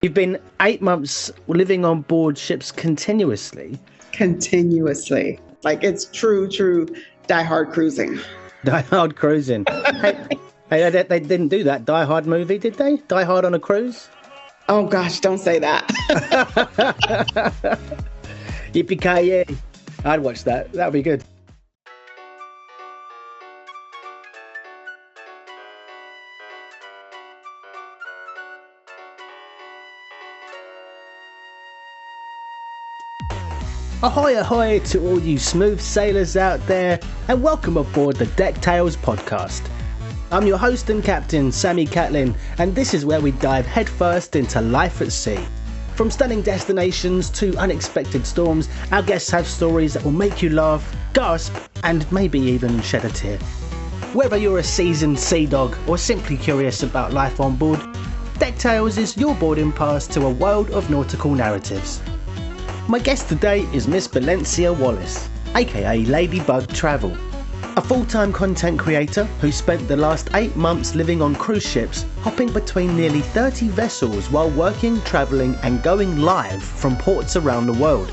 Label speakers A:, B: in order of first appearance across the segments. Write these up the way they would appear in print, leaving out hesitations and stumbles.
A: You've been 8 months living on board ships continuously.
B: Continuously. Like it's true Die Hard cruising.
A: Die Hard cruising. Hey, they didn't do that Die Hard movie, did they? Die Hard on a cruise?
B: Oh gosh, don't say that.
A: Yippee-ki-yay. I'd watch that. That would be good. Ahoy, ahoy to all you smooth sailors out there, and welcome aboard the Deck Tales podcast. I'm your host and captain, Sammy Catlin, and this is where we dive headfirst into life at sea. From stunning destinations to unexpected storms, our guests have stories that will make you laugh, gasp, and maybe even shed a tear. Whether you're a seasoned sea dog or simply curious about life on board, Deck Tales is your boarding pass to a world of nautical narratives. My guest today is Miss Belencia Wallace, aka Ladybug Travel, a full-time content creator who spent the last 8 months living on cruise ships, hopping between nearly 30 vessels while working, travelling and going live from ports around the world.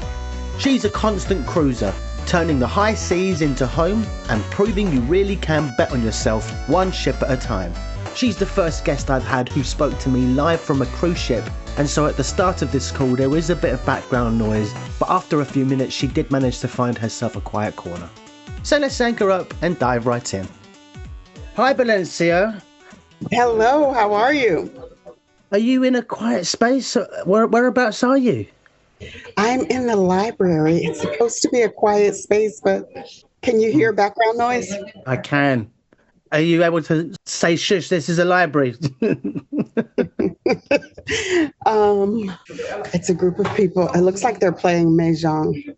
A: She's a constant cruiser, turning the high seas into home and proving you really can bet on yourself one ship at a time. She's the first guest I've had who spoke to me live from a cruise ship, and so at the start of this call there is a bit of background noise, but after a few minutes she did manage to find herself a quiet corner. So let's anchor up and dive right in. Hi Belencia.
B: Hello, how are you?
A: Are you in a quiet space? Whereabouts are you?
B: I'm in the library. It's supposed to be a quiet space, but can you hear background noise?
A: I can. Are you able to say shush, this is a library?
B: It's a group of people. It looks like they're playing Mahjong.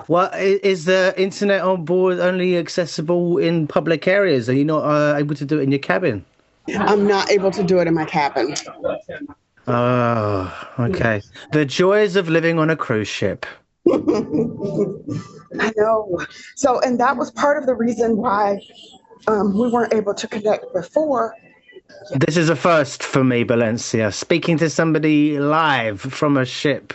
A: Well, is the internet on board only accessible in public areas? Are you not able to do it in your cabin?
B: I'm not able to do it in my cabin.
A: Oh, okay. The joys of living on a cruise ship.
B: I know. So, and that was part of the reason why we weren't able to connect before.
A: This is a first for me, Belencia. Speaking to somebody live from a ship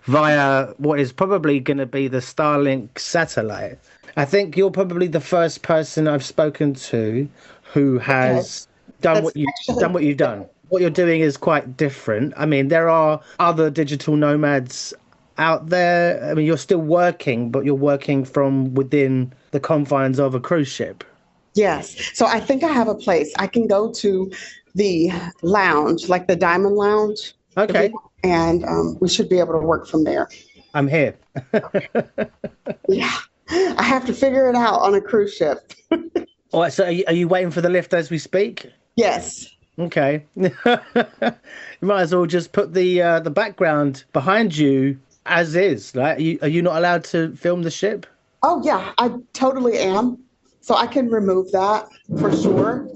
A: via what is probably going to be the Starlink satellite. I think you're probably the first person I've spoken to who has done what you've done. What you're doing is quite different. I mean, there are other digital nomads out there. I mean, you're still working, but you're working from within the confines of a cruise ship.
B: Yes. So I think I have a place. I can go to the lounge, like the Diamond Lounge.
A: Okay.
B: And we should be able to work from there.
A: I'm here.
B: Yeah. I have to figure it out on a cruise ship.
A: All right. So are you waiting for the lift as we speak?
B: Yes.
A: Okay. You might as well just put the background behind you as is, right? Are you not allowed to film the ship?
B: Oh, yeah, I totally am. So I can remove that for sure.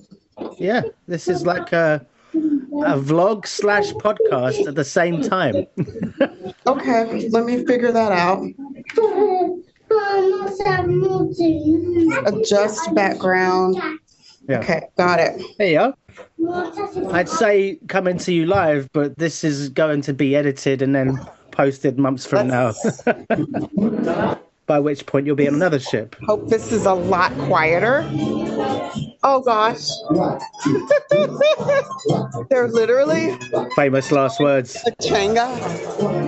A: Yeah, this is like a vlog / podcast at the same time.
B: Okay, let me figure that out. Adjust background.
A: Yeah.
B: Okay, got it.
A: There you go. I'd say coming to you live, but this is going to be edited and then posted months from now. By which point you'll be on another ship.
B: Hope this is a lot quieter. Oh gosh. They're literally
A: Famous last words.
B: changa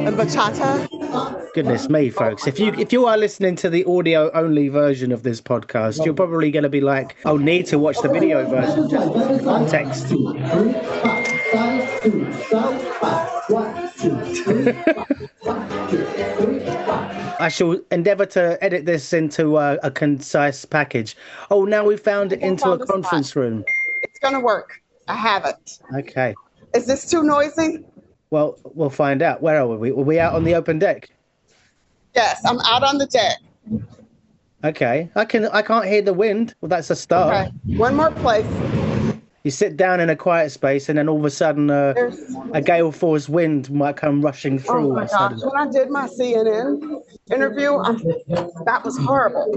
B: and bachata.
A: Goodness me, folks. If you are listening to the audio only version of this podcast, you're probably going to be like, "Oh, need to watch the video version just for context." I shall endeavour to edit this into a concise package. Oh, now we found it into a conference room.
B: It's going to work. I have it.
A: Okay.
B: Is this too noisy?
A: Well, we'll find out. Where are we? Were we out on the open deck?
B: Yes, I'm out on the deck.
A: Okay. I can't hear the wind. Well, that's a start.
B: Okay. One more place.
A: You sit down in a quiet space, and then all of a sudden, a gale force wind might come rushing through.
B: Oh
A: all
B: my
A: of a
B: gosh,
A: sudden.
B: when I did my CNN interview, that was horrible.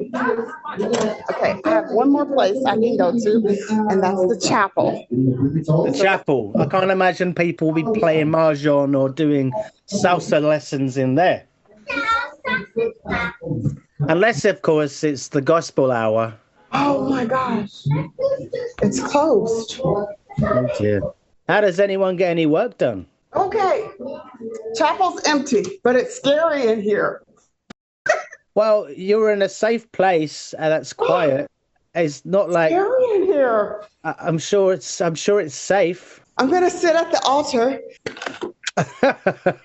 B: Okay, I have one more place I can go to, and that's the chapel.
A: The chapel. I can't imagine people will be playing mahjong or doing salsa lessons in there. Unless, of course, it's the gospel hour.
B: Oh my gosh, it's closed.
A: Oh dear. How does anyone get any work done?
B: Okay, chapel's empty, but it's scary in here.
A: Well, you're in a safe place and that's quiet. It's not like
B: Scary in here.
A: I'm sure it's safe.
B: I'm gonna sit at the altar.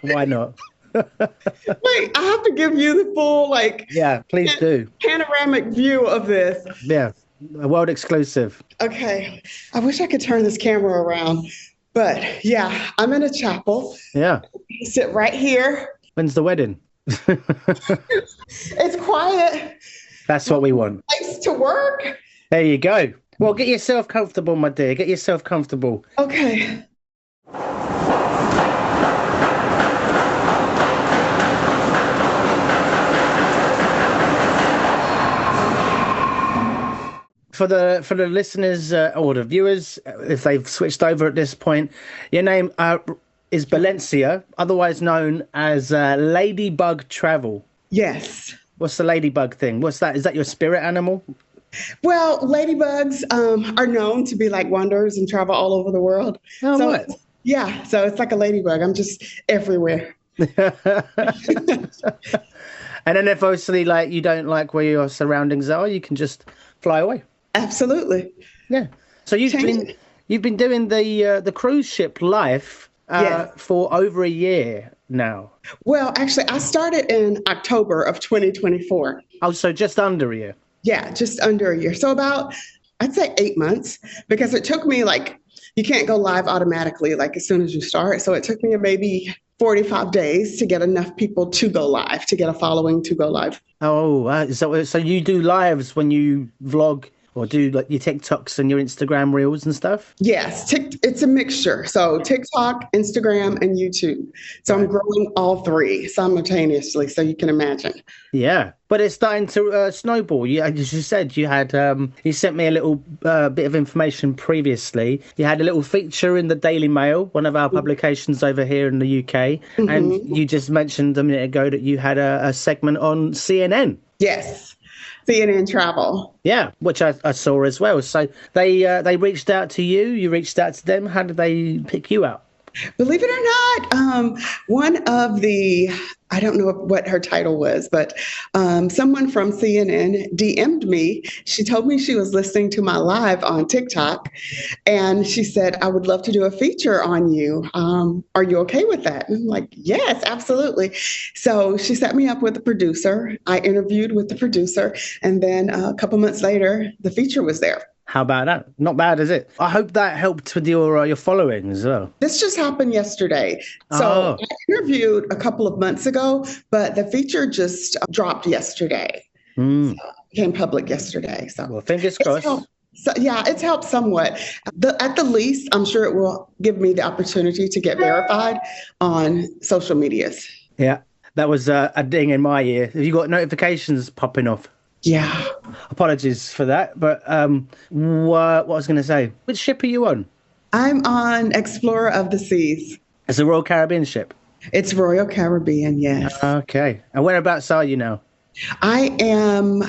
A: Why not?
B: Wait, I have to give you the full
A: Yeah, please do.
B: panoramic view of this.
A: Yeah, a world exclusive.
B: Okay, I wish I could turn this camera around, but yeah, I'm in a chapel.
A: Yeah.
B: Sit right here.
A: When's the wedding?
B: It's quiet.
A: That's what we want.
B: Place to work.
A: There you go. Well, get yourself comfortable, my dear. Get yourself comfortable.
B: Okay.
A: For the listeners or the viewers, if they've switched over at this point, your name is Belencia, otherwise known as Ladybug Travel.
B: Yes.
A: What's the ladybug thing? What's that? Is that your spirit animal?
B: Well, ladybugs are known to be like wanderers and travel all over the world.
A: Oh,
B: so
A: what?
B: yeah, so it's like a ladybug. I'm just everywhere.
A: And then if obviously like you don't like where your surroundings are, you can just fly away.
B: Absolutely.
A: Yeah. So you've been doing the cruise ship life
B: Yes.
A: for over a year now.
B: Well, actually, I started in October of 2024.
A: Oh, so just under a year.
B: Yeah, just under a year. So about, I'd say 8 months, because it took me you can't go live automatically as soon as you start. So it took me maybe 45 days to get enough people to go live, to get a following to go live.
A: Oh, so you do lives when you vlog or do like your TikToks and your Instagram reels and stuff?
B: Yes, it's a mixture. So TikTok, Instagram, and YouTube. So I'm growing all three simultaneously, so you can imagine.
A: Yeah, but it's starting to snowball. As you said, you had you sent me a little bit of information previously. You had a little feature in the Daily Mail, one of our publications over here in the UK, and you just mentioned a minute ago that you had a segment on CNN.
B: Yes. CNN Travel.
A: Yeah, which I saw as well. So they reached out to you. You reached out to them. How did they pick you out?
B: Believe it or not, one of the, I don't know what her title was, but someone from CNN DM'd me. She told me she was listening to my live on TikTok, and she said, I would love to do a feature on you. Are you okay with that? And I'm like, yes, absolutely. So she set me up with the producer. I interviewed with the producer, and then a couple months later, the feature was there.
A: How about that? Not bad, is it? I hope that helped with your following as well.
B: This just happened yesterday. So I interviewed a couple of months ago, but the feature just dropped yesterday. So it became public yesterday. So
A: well, fingers crossed.
B: It's helped somewhat. At the least, I'm sure it will give me the opportunity to get verified on social medias.
A: Yeah, that was a ding in my ear. Have you got notifications popping off?
B: Yeah.
A: Apologies for that, but what was I going to say? Which ship are you on?
B: I'm on Explorer of the Seas.
A: It's a Royal Caribbean ship?
B: It's Royal Caribbean, yes.
A: Okay. And whereabouts are you now?
B: I am,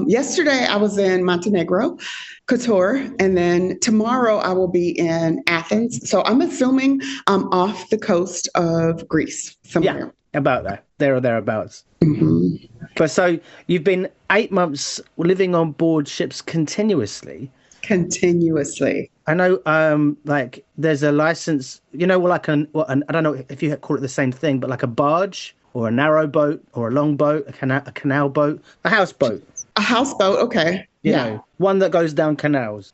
B: yesterday I was in Montenegro, Kotor, and then tomorrow I will be in Athens. So I'm assuming I'm off the coast of Greece somewhere.
A: Yeah, about that. There or thereabouts.
B: Mm-hmm.
A: But so you've been 8 months living on board ships continuously.
B: Continuously.
A: I know, there's a license, I don't know if you call it the same thing, but like a barge or a narrow boat or a long boat, a canal boat, a houseboat.
B: A houseboat, okay.
A: You
B: Yeah.
A: know, one that goes down canals.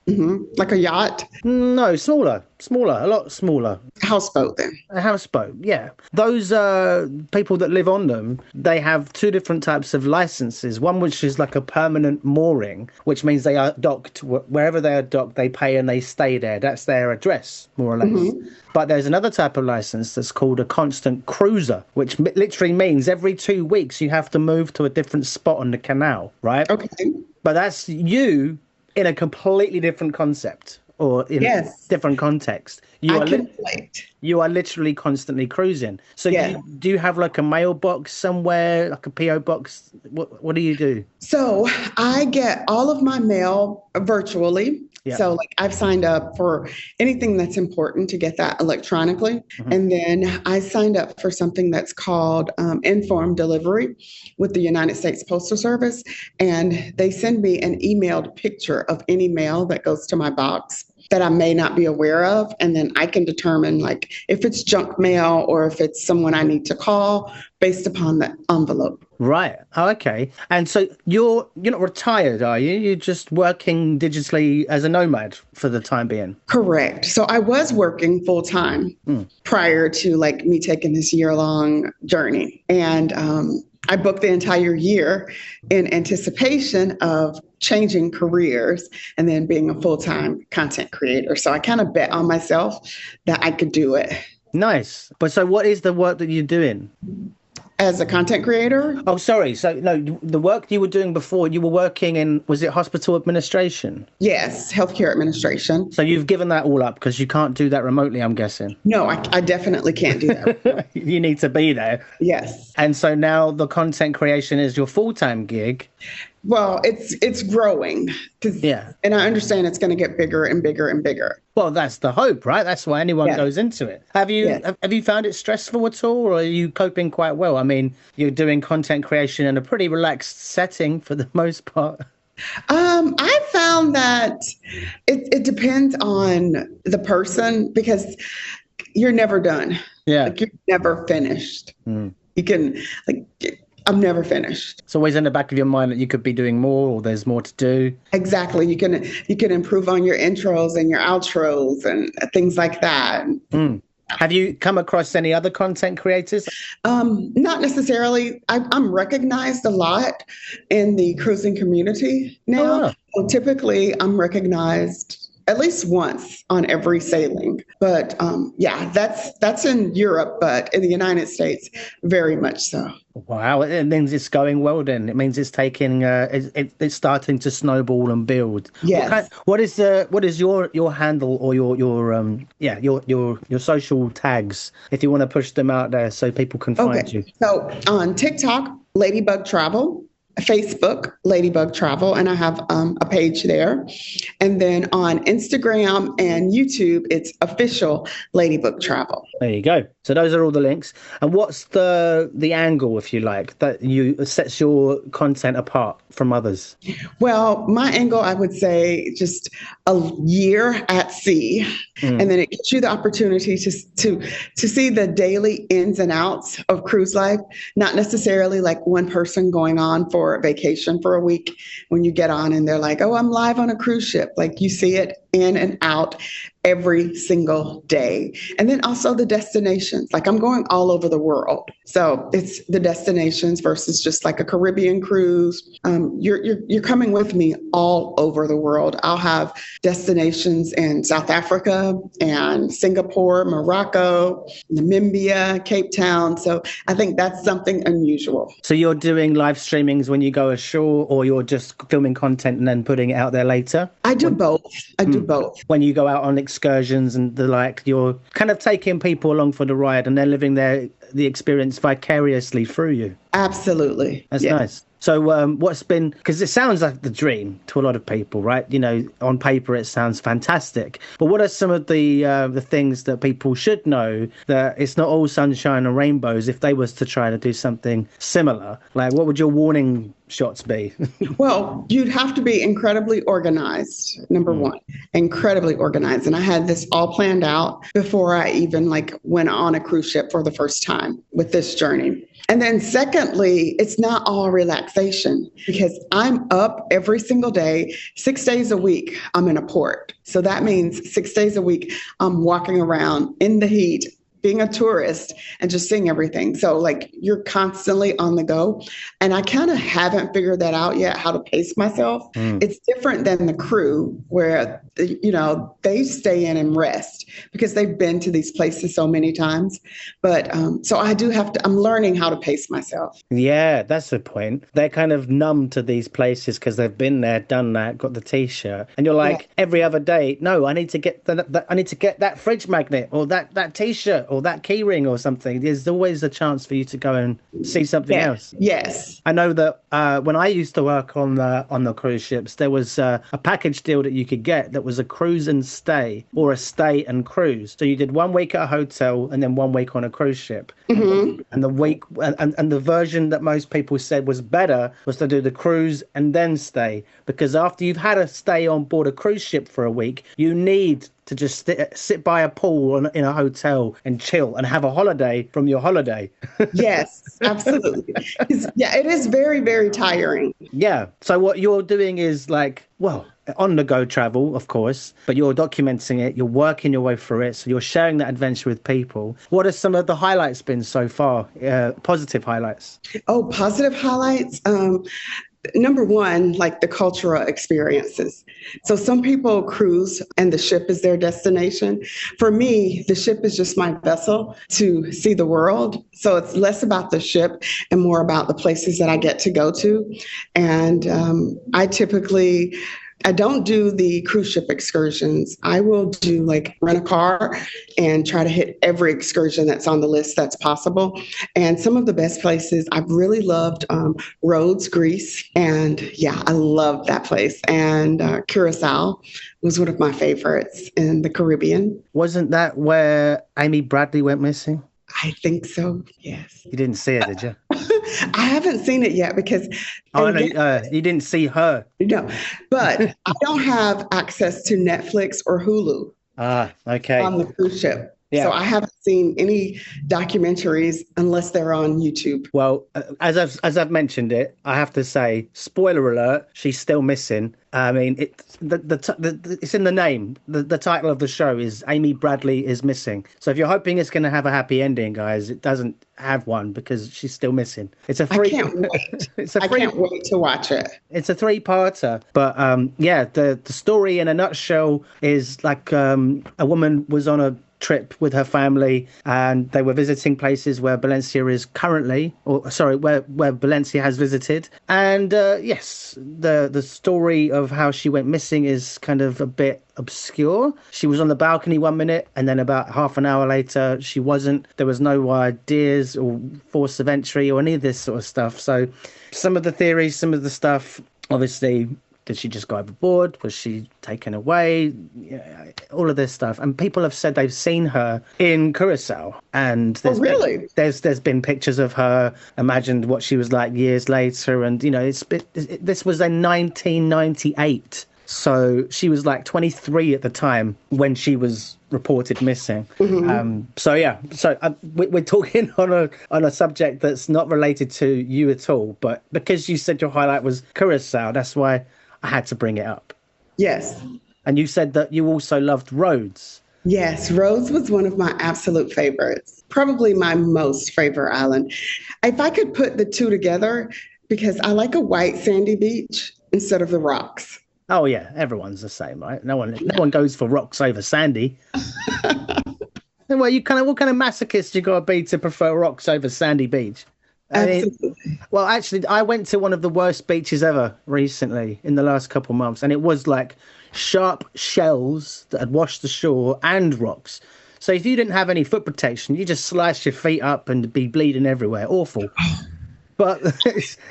B: Like a yacht,
A: No, smaller, a lot smaller.
B: houseboat then.
A: A houseboat, yeah. Those people that live on them, they have two different types of licenses. One which is like a permanent mooring, which means they are docked wherever they are docked, they pay and they stay there. That's their address, more or less. But there's another type of license that's called a constant cruiser, which literally means every 2 weeks you have to move to a different spot on the canal, right?
B: Okay.
A: But that's you in a completely different concept or in a
B: Yes.
A: different context.
B: I can relate.
A: You are literally constantly cruising. So
B: Yes.
A: do you have like a mailbox somewhere, like a PO box? What do you do?
B: So I get all of my mail virtually.
A: Yeah.
B: So like I've signed up for anything that's important to get that electronically. And then I signed up for something that's called informed delivery with the United States Postal Service. And they send me an emailed picture of any mail that goes to my box that I may not be aware of. And then I can determine like if it's junk mail or if it's someone I need to call based upon the envelope.
A: Right. Oh, okay. And so you're not retired, are you? You're just working digitally as a nomad for the time being.
B: Correct. So I was working full time prior to like me taking this year-long journey. And I booked the entire year in anticipation of changing careers and then being a full-time content creator. So I kind of bet on myself that I could do it.
A: Nice. But so what is the work that you're doing?
B: As a content creator?
A: Oh, sorry. So no, the work you were doing before, you were working in, was it hospital administration?
B: Yes, healthcare administration.
A: So you've given that all up because you can't do that remotely, I'm guessing.
B: No, I definitely can't do that.
A: You need to be there.
B: Yes.
A: And so now the content creation is your full-time gig.
B: Well, it's growing.
A: Yeah.
B: And I understand it's going to get bigger and bigger and bigger.
A: Well, that's the hope, right? That's why anyone goes into it. Have you found it stressful at all, or are you coping quite well? I mean, you're doing content creation in a pretty relaxed setting for the most part.
B: I found that it depends on the person because you're never done.
A: Yeah.
B: Like you're never finished. You can I'm never finished.
A: It's always in the back of your mind that you could be doing more or there's more to do.
B: Exactly. You can improve on your intros and your outros and things like that.
A: Have you come across any other content creators?
B: Not necessarily. I'm recognized a lot in the cruising community now.
A: Oh, wow.
B: So typically, I'm recognized at least once on every sailing. But that's in Europe, but in the United States, very much so.
A: Wow, it means it's going well then. It means it's taking, it's starting to snowball and build.
B: Yes.
A: What is your handle or your social tags if you want to push them out there so people can find you?
B: So on TikTok, Ladybug Travel. Facebook, Ladybug Travel, and I have a page there. And then on Instagram and YouTube, it's official Ladybug Travel.
A: There you go. So those are all the links. And what's the angle, if you like, that sets your content apart from others?
B: Well, my angle, I would say, just a year at sea, and then it gives you the opportunity to see the daily ins and outs of cruise life. Not necessarily like one person going on for vacation for a week when you get on and they're like, oh, I'm live on a cruise ship. Like you see it in and out every single day. And then also the destinations. Like I'm going all over the world. So it's the destinations versus just like a Caribbean cruise. You're coming with me all over the world. I'll have destinations in South Africa and Singapore, Morocco, Namibia, Cape Town. So I think that's something unusual.
A: So you're doing live streamings when you go ashore, or you're just filming content and then putting it out there later?
B: I do both. I do both.
A: When you go out on excursions and the like, you're kind of taking people along for the ride and they're living the experience vicariously through you.
B: Absolutely.
A: That's nice. So what's been, because it sounds like the dream to a lot of people, right? You know, on paper it sounds fantastic. But what are some of the things that people should know that it's not all sunshine and rainbows if they was to try to do something similar? Like, what would your warning shots be?
B: Well, you'd have to be incredibly organized, number one, incredibly organized. And I had this all planned out before I even went on a cruise ship for the first time with this journey. And then secondly, it's not all relaxation because I'm up every single day, 6 days a week, I'm in a port. So that means 6 days a week, I'm walking around in the heat, being a tourist and just seeing everything. So like you're constantly on the go. And I kind of haven't figured that out yet, how to pace myself. It's different than the crew where, they stay in and rest because they've been to these places so many times. But so I do have to, I'm learning how to pace myself.
A: Yeah, that's the point. They're kind of numb to these places because they've been there, done that, got the T-shirt. And you're like, every other day, no, I need to get I need to get that fridge magnet or that T-shirt or that key ring or something. There's always a chance for you to go and see something else.
B: Yes.
A: I know that when I used to work on the cruise ships, there was a package deal that you could get that was a cruise and stay or a stay and cruise. So you did 1 week at a hotel and then 1 week on a cruise ship. Mm-hmm. And the week and the version that most people said was better was to do the cruise and then stay, because after you've had a stay on board a cruise ship for a week, you need to just sit by a pool in a hotel and chill and have a holiday from your holiday.
B: Yes, absolutely. Yeah, it is very, very tiring.
A: Yeah. So what you're doing is like, well, on the go travel, of course, but you're documenting it, you're working your way through it. So you're sharing that adventure with people. What are some of the highlights been so far? Positive highlights?
B: Oh, positive highlights. Number one, like the cultural experiences. So some people cruise and the ship is their destination. For me, the ship is just my vessel to see the world. So it's less about the ship and more about the places that I get to go to. And I don't do the cruise ship excursions. I will do like rent a car and try to hit every excursion that's on the list that's possible. And some of the best places, I've really loved Rhodes, Greece. And yeah, I love that place. And Curacao was one of my favorites in the Caribbean.
A: Wasn't that where Amy Bradley went missing?
B: I think so, yes.
A: You didn't see it, did you?
B: I haven't seen it yet because...
A: Oh, no, you didn't see her.
B: No, but I don't have access to Netflix or Hulu.
A: Ah, okay.
B: On the cruise ship.
A: Yeah.
B: So I haven't seen any documentaries unless they're on YouTube.
A: Well, as I've mentioned it, I have to say, spoiler alert, she's still missing. I mean, it's in the name. The title of the show is Amy Bradley is Missing. So if you're hoping it's going to have a happy ending, guys, it doesn't have one because she's still missing. It's a free.
B: I can't wait. I can't wait to watch it.
A: It's a 3-parter, but yeah, the story in a nutshell is like a woman was on a trip with her family and they were visiting places where Belencia is currently, where Belencia has visited. And yes, the story of how she went missing is kind of a bit obscure. She was on the balcony 1 minute and then about half an hour later she wasn't. There was no ideas or force of entry or any of this sort of stuff. So some of the theories, some of the stuff, obviously, did she just go overboard? Was she taken away? Yeah, all of this stuff. And people have said they've seen her in Curacao. And there's been pictures of her, imagined what she was like years later. And, this was in 1998. So she was like 23 at the time when she was reported missing. Mm-hmm. We're talking on a subject that's not related to you at all. But because you said your highlight was Curacao, that's why I had to bring it up.
B: Yes.
A: And you said that you also loved Rhodes.
B: Yes, Rhodes was one of my absolute favorites. Probably my most favorite island. If I could put the two together, because I like a white sandy beach instead of the rocks.
A: Oh yeah, everyone's the same, right? No one goes for rocks over sandy. Well, what kind of masochist you got to be to prefer rocks over sandy beach?
B: Absolutely.
A: Well, actually, I went to one of the worst beaches ever recently in the last couple of months, and it was like sharp shells that had washed the shore and rocks. So if you didn't have any foot protection, you just slice your feet up and be bleeding everywhere. Awful. But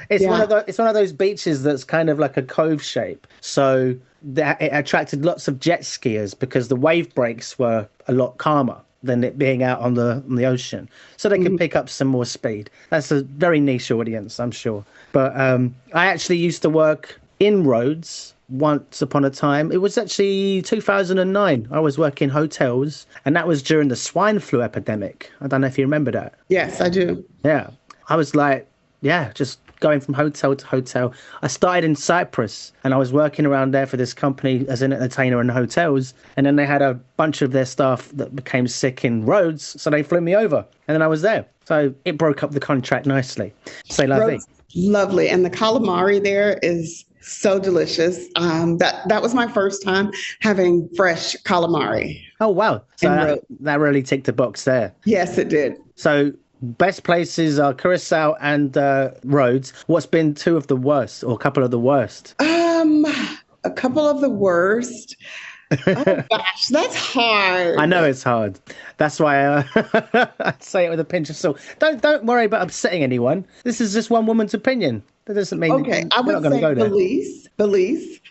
A: it's one of those beaches that's kind of like a cove shape. So it attracted lots of jet skiers because the wave breaks were a lot calmer than it being out on the ocean. So they could pick up some more speed. That's a very niche audience, I'm sure. But I actually used to work in Rhodes once upon a time. It was actually 2009. I was working hotels, and that was during the swine flu epidemic. I don't know if you remember that.
B: Yes, I do.
A: Yeah. I was like, yeah, just going from hotel to hotel. I started in Cyprus and I was working around there for this company as an entertainer in hotels. And then they had a bunch of their staff that became sick in Rhodes. So they flew me over and then I was there. So it broke up the contract nicely. C'est la vie.
B: Rhodes, lovely. And the calamari there is so delicious. That was my first time having fresh calamari.
A: Oh, wow. So that really ticked a box there.
B: Yes, it did.
A: So best places are Curacao and Rhodes. What's been two of the worst or a couple of the worst?
B: A couple of the worst. Oh gosh, that's hard.
A: I know it's hard. That's why I say it with a pinch of salt. Don't worry about upsetting anyone. This is just one woman's opinion. That doesn't mean
B: I would say
A: go there.
B: Belize.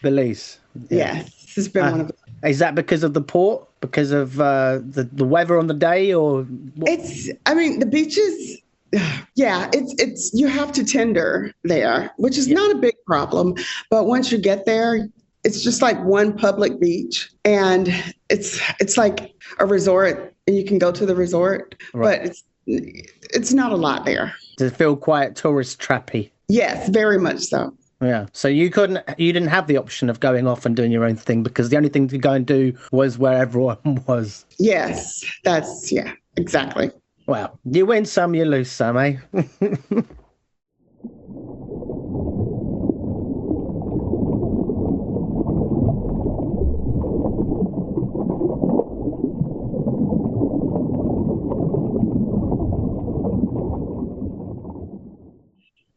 A: Belize. Yeah.
B: Yes, this has been one of.
A: Is that because of the port? Because of the weather on the day, or what?
B: The beaches. Yeah, it's you have to tender there, which is not a big problem. But once you get there, it's just like one public beach, and it's like a resort, and you can go to the resort, right. But it's not a lot there.
A: Does it feel quite tourist trappy?
B: Yes, very much so.
A: Yeah. So you didn't have the option of going off and doing your own thing because the only thing to go and do was where everyone was.
B: Yes, exactly.
A: Well, you win some, you lose some, eh?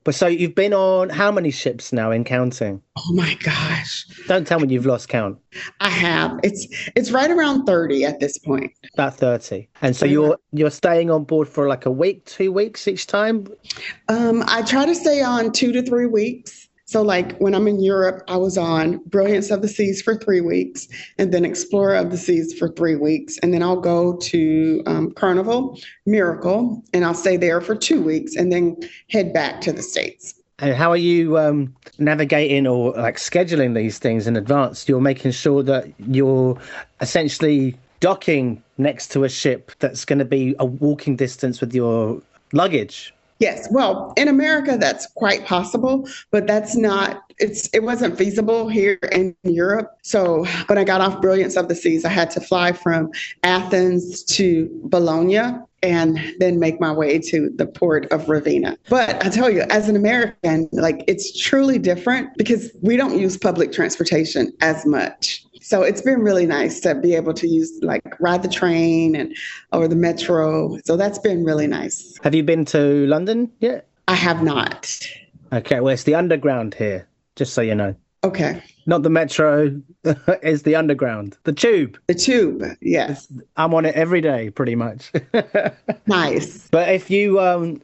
A: But so you've been on how many ships now in counting?
B: Oh my gosh.
A: Don't tell me you've lost count.
B: I have. It's right around 30 at this point.
A: About 30. And so you're staying on board for like a week, 2 weeks each time?
B: I try to stay on 2 to 3 weeks. So like when I'm in Europe, I was on Brilliance of the Seas for 3 weeks and then Explorer of the Seas for 3 weeks. And then I'll go to Carnival, Miracle, and I'll stay there for 2 weeks and then head back to the States.
A: And how are you navigating or like scheduling these things in advance? You're making sure that you're essentially docking next to a ship that's going to be a walking distance with your luggage.
B: Yes. Well, in America, that's quite possible, but it wasn't feasible here in Europe. So when I got off Brilliance of the Seas, I had to fly from Athens to Bologna and then make my way to the port of Ravenna. But I tell you, as an American, like it's truly different because we don't use public transportation as much. So it's been really nice to be able to ride the train or the metro. So that's been really nice.
A: Have you been to London yet?
B: I have not.
A: Okay, well, it's the underground here, just so you know.
B: Okay.
A: Not the metro, it's the underground. The tube.
B: The tube, yes.
A: I'm on it every day, pretty much.
B: Nice.
A: But if you,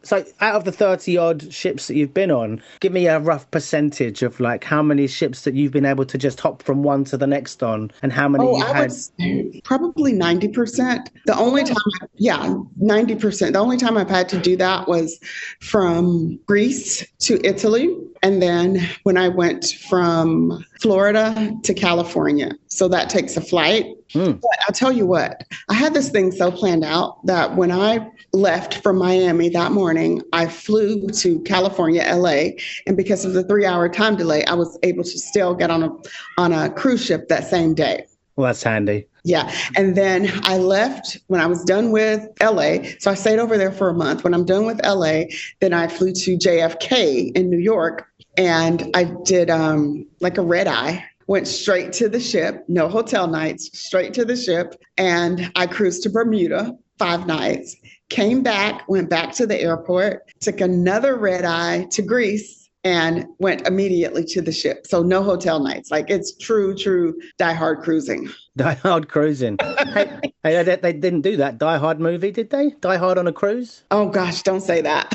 A: so out of the 30 odd ships that you've been on, give me a rough percentage of like how many ships that you've been able to just hop from one to the next on and how many you've had.
B: Would say probably 90%. The only time, 90%. The only time I've had to do that was from Greece to Italy. And then when I went from Florida to California. So that takes a flight. But I'll tell you what, I had this thing so planned out that when I left from Miami that morning, I flew to California, LA. And because of the 3-hour time delay, I was able to still get on a cruise ship that same day.
A: Well, that's handy.
B: Yeah. And then I left when I was done with LA. So I stayed over there for a month. When I'm done with LA, then I flew to JFK in New York. And I did like a red eye, went straight to the ship, no hotel nights, straight to the ship. And I cruised to Bermuda 5 nights, came back, went back to the airport, took another red eye to Greece and went immediately to the ship. So no hotel nights. Like it's true Die Hard cruising. Die
A: Hard cruising. Hey, they didn't do that Die Hard movie, did they? Die Hard on a cruise?
B: Oh gosh, don't say that.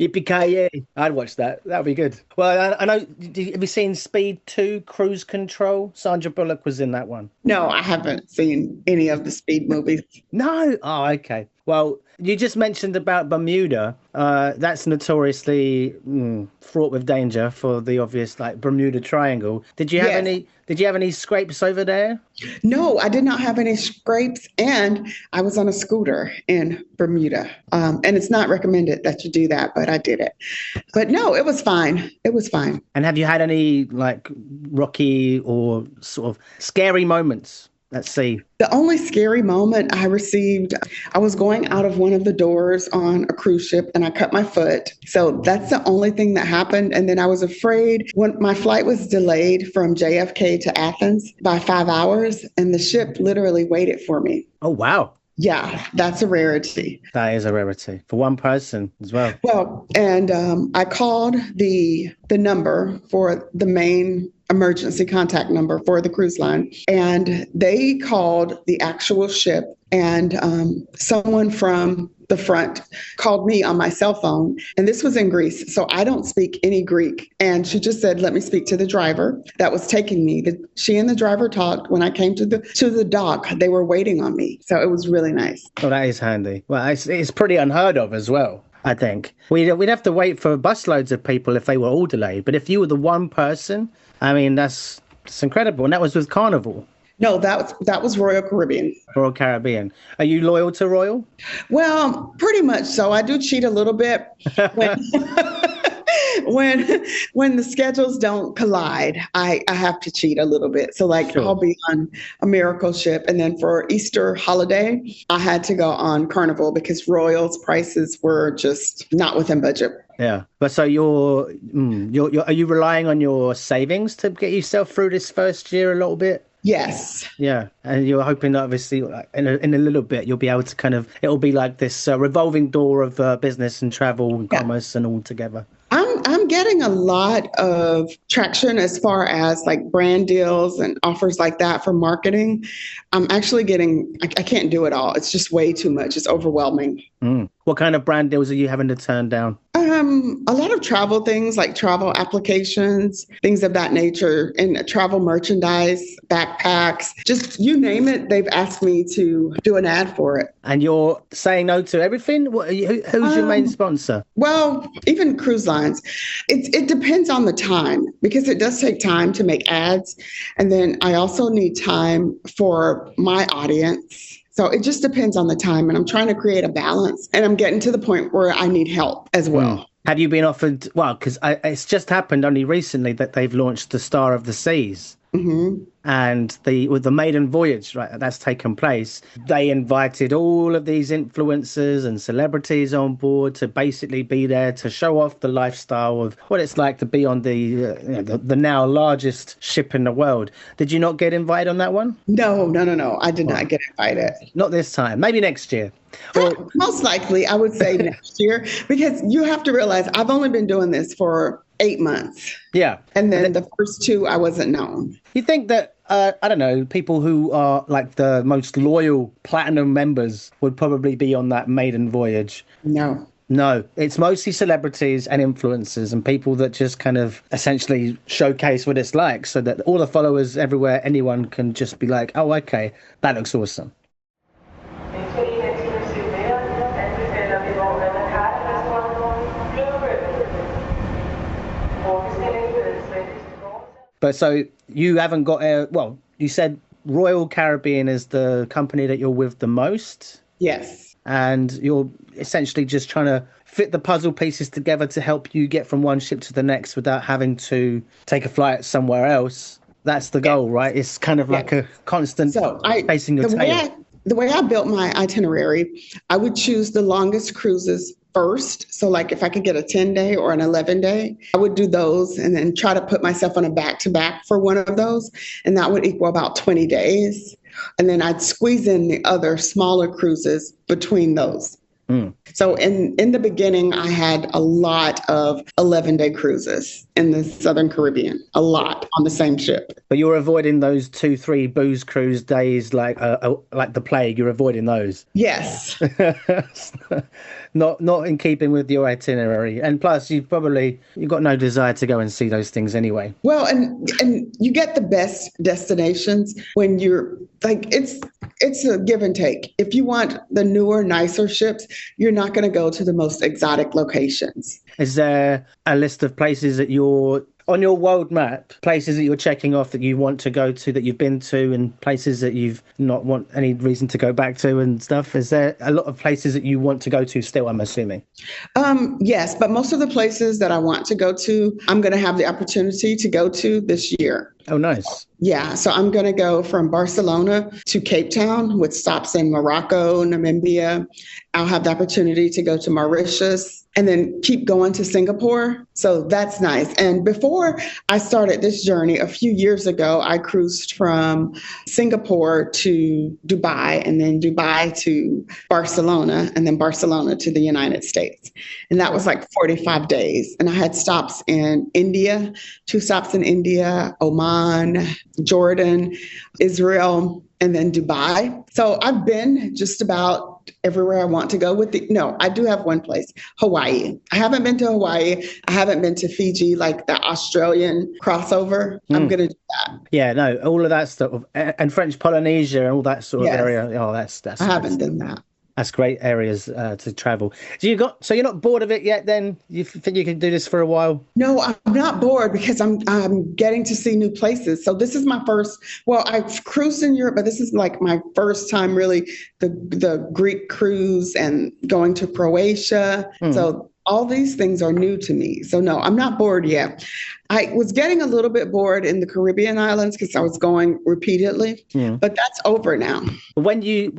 A: Yippee-ki-yay. I'd watch that. That would be good. Well, I know, have you seen Speed 2, Cruise Control? Sandra Bullock was in that one.
B: No, I haven't seen any of the Speed movies.
A: No? Oh, okay. Well, you just mentioned about Bermuda. That's notoriously fraught with danger for the obvious, like Bermuda Triangle. Did you have
B: Yes.
A: any? Did you have any scrapes over there?
B: No, I did not have any scrapes, and I was on a scooter in Bermuda. And it's not recommended that you do that, but I did it. But no, it was fine. It was fine.
A: And have you had any like rocky or sort of scary moments? Let's see.
B: The only scary moment I received, I was going out of one of the doors on a cruise ship and I cut my foot. So that's the only thing that happened. And then I was afraid when my flight was delayed from JFK to Athens by 5 hours, and the ship literally waited for me.
A: Oh, wow.
B: Yeah, that's a rarity.
A: That is a rarity for one person as well.
B: Well, and I called the number for the main emergency contact number for the cruise line, and they called the actual ship, and someone from the front called me on my cell phone, and this was in Greece, so I don't speak any Greek, and she just said, let me speak to the driver that was taking me. She and the driver talked. When I came to the dock, they were waiting on me, so it was really nice.
A: Oh, that is handy. Well, it's pretty unheard of as well. I think we'd have to wait for busloads of people if they were all delayed. But if you were the one person, I mean, that's incredible. And that was with Carnival.
B: No, that was Royal Caribbean.
A: Royal Caribbean. Are you loyal to Royal?
B: Well, pretty much so. I do cheat a little bit when when the schedules don't collide. I have to cheat a little bit. So like
A: Sure.
B: I'll be on a Miracle ship, and then for Easter holiday, I had to go on Carnival because Royal's prices were just not within budget.
A: Yeah. But so you're are you relying on your savings to get yourself through this first year a little bit?
B: Yes.
A: Yeah, and you're hoping that obviously like, in a little bit you'll be able to kind of it'll be like this revolving door of business and travel and commerce and all together.
B: I'm getting a lot of traction as far as like brand deals and offers like that for marketing. I'm actually I can't do it all. It's just way too much. It's overwhelming.
A: What kind of brand deals are you having to turn down?
B: A lot of travel things like travel applications, things of that nature, and travel merchandise, backpacks, just you name it. They've asked me to do an ad for it.
A: And you're saying no to everything? Who's your main sponsor?
B: Well, even cruise lines, it depends on the time because it does take time to make ads. And then I also need time for my audience. So it just depends on the time. And I'm trying to create a balance. And I'm getting to the point where I need help as well.
A: Have you been offered, well, because it's just happened only recently that they've launched the Star of the Seas.
B: Mm-hmm.
A: And with the maiden voyage, right, that's taken place, they invited all of these influencers and celebrities on board to basically be there to show off the lifestyle of what it's like to be on the now largest ship in the world. Did you not get invited on that one?
B: No. I did not get invited.
A: Not this time. Maybe next year.
B: Well, most likely, I would say next year, because you have to realize I've only been doing this for 8 months.
A: Yeah.
B: And then the first 2, I wasn't known.
A: You think that, I don't know, people who are like the most loyal platinum members would probably be on that maiden voyage?
B: No.
A: No, it's mostly celebrities and influencers and people that just kind of essentially showcase what it's like so that all the followers everywhere, anyone can just be like, oh, okay, that looks awesome. But so you haven't got you said Royal Caribbean is the company that you're with the most.
B: Yes.
A: And you're essentially just trying to fit the puzzle pieces together to help you get from one ship to the next without having to take a flight somewhere else. That's the goal, right? It's kind of like a constant chasing your tail.
B: The way I built my itinerary, I would choose the longest cruises first. So like if I could get a 10-day or an 11-day, I would do those and then try to put myself on a back-to-back for one of those. And that would equal about 20 days. And then I'd squeeze in the other smaller cruises between those. So in the beginning, I had a lot of 11-day cruises in the Southern Caribbean, a lot on the same ship.
A: But you're avoiding those 2-3 booze cruise days like the plague. You're avoiding those.
B: Yes.
A: Not in keeping with your itinerary. And plus, you've got no desire to go and see those things anyway.
B: Well, and you get the best destinations when you're like it's a give and take. If you want the newer, nicer ships, you're not going to go to the most exotic locations.
A: Is there a list of places that you're on your world map, places that you're checking off that you want to go to, that you've been to, and places that you've not want any reason to go back to and stuff? Is there a lot of places that you want to go to still, I'm assuming?
B: Yes, but most of the places that I want to go to, I'm going to have the opportunity to go to this year.
A: Oh, nice.
B: Yeah, so I'm going to go from Barcelona to Cape Town with stops in Morocco, Namibia. I'll have the opportunity to go to Mauritius and then keep going to Singapore. So that's nice. And before I started this journey a few years ago, I cruised from Singapore to Dubai and then Dubai to Barcelona and then Barcelona to the United States. And that was like 45 days. And I had stops in India, 2 stops in India, Oman, Jordan, Israel, and then Dubai. So I've been just about everywhere I want to go no, I do have one place, Hawaii. I haven't been to Hawaii. I haven't been to Fiji, like the Australian crossover. I'm going to do that.
A: Yeah, no, all of that stuff. And French Polynesia and all that sort of area. Oh, that's
B: I haven't done that.
A: That's great areas to travel. So you're not bored of it yet then? You think you can do this for a while?
B: No, I'm not bored because I'm getting to see new places. So this is my first, well, I've cruised in Europe, but this is like my first time really the Greek cruise and going to Croatia. So all these things are new to me. So no, I'm not bored yet. I was getting a little bit bored in the Caribbean islands because I was going repeatedly, but that's over now.
A: When you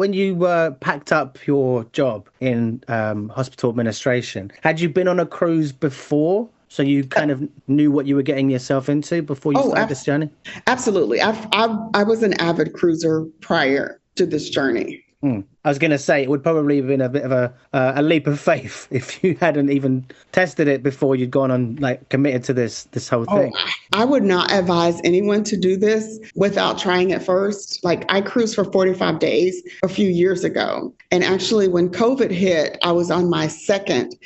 A: packed up your job in hospital administration, had you been on a cruise before? So you kind of knew what you were getting yourself into before you started this journey?
B: Absolutely. I was an avid cruiser prior to this journey.
A: I was going to say it would probably have been a bit of a leap of faith if you hadn't even tested it before you'd gone on, like, committed to this whole thing.
B: I would not advise anyone to do this without trying it first. Like, I cruised for 45 days a few years ago. And actually, when COVID hit, I was on my second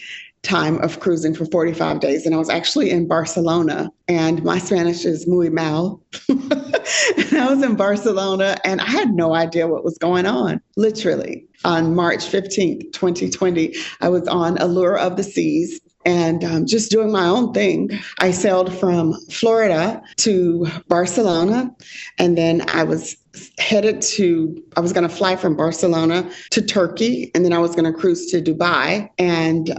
B: time of cruising for 45 days. And I was actually in Barcelona, and my Spanish is muy mal. And I was in Barcelona and I had no idea what was going on. Literally on March 15th, 2020, I was on Allure of the Seas and just doing my own thing. I sailed from Florida to Barcelona, and then I was going to fly from Barcelona to Turkey, and then I was going to cruise to Dubai. And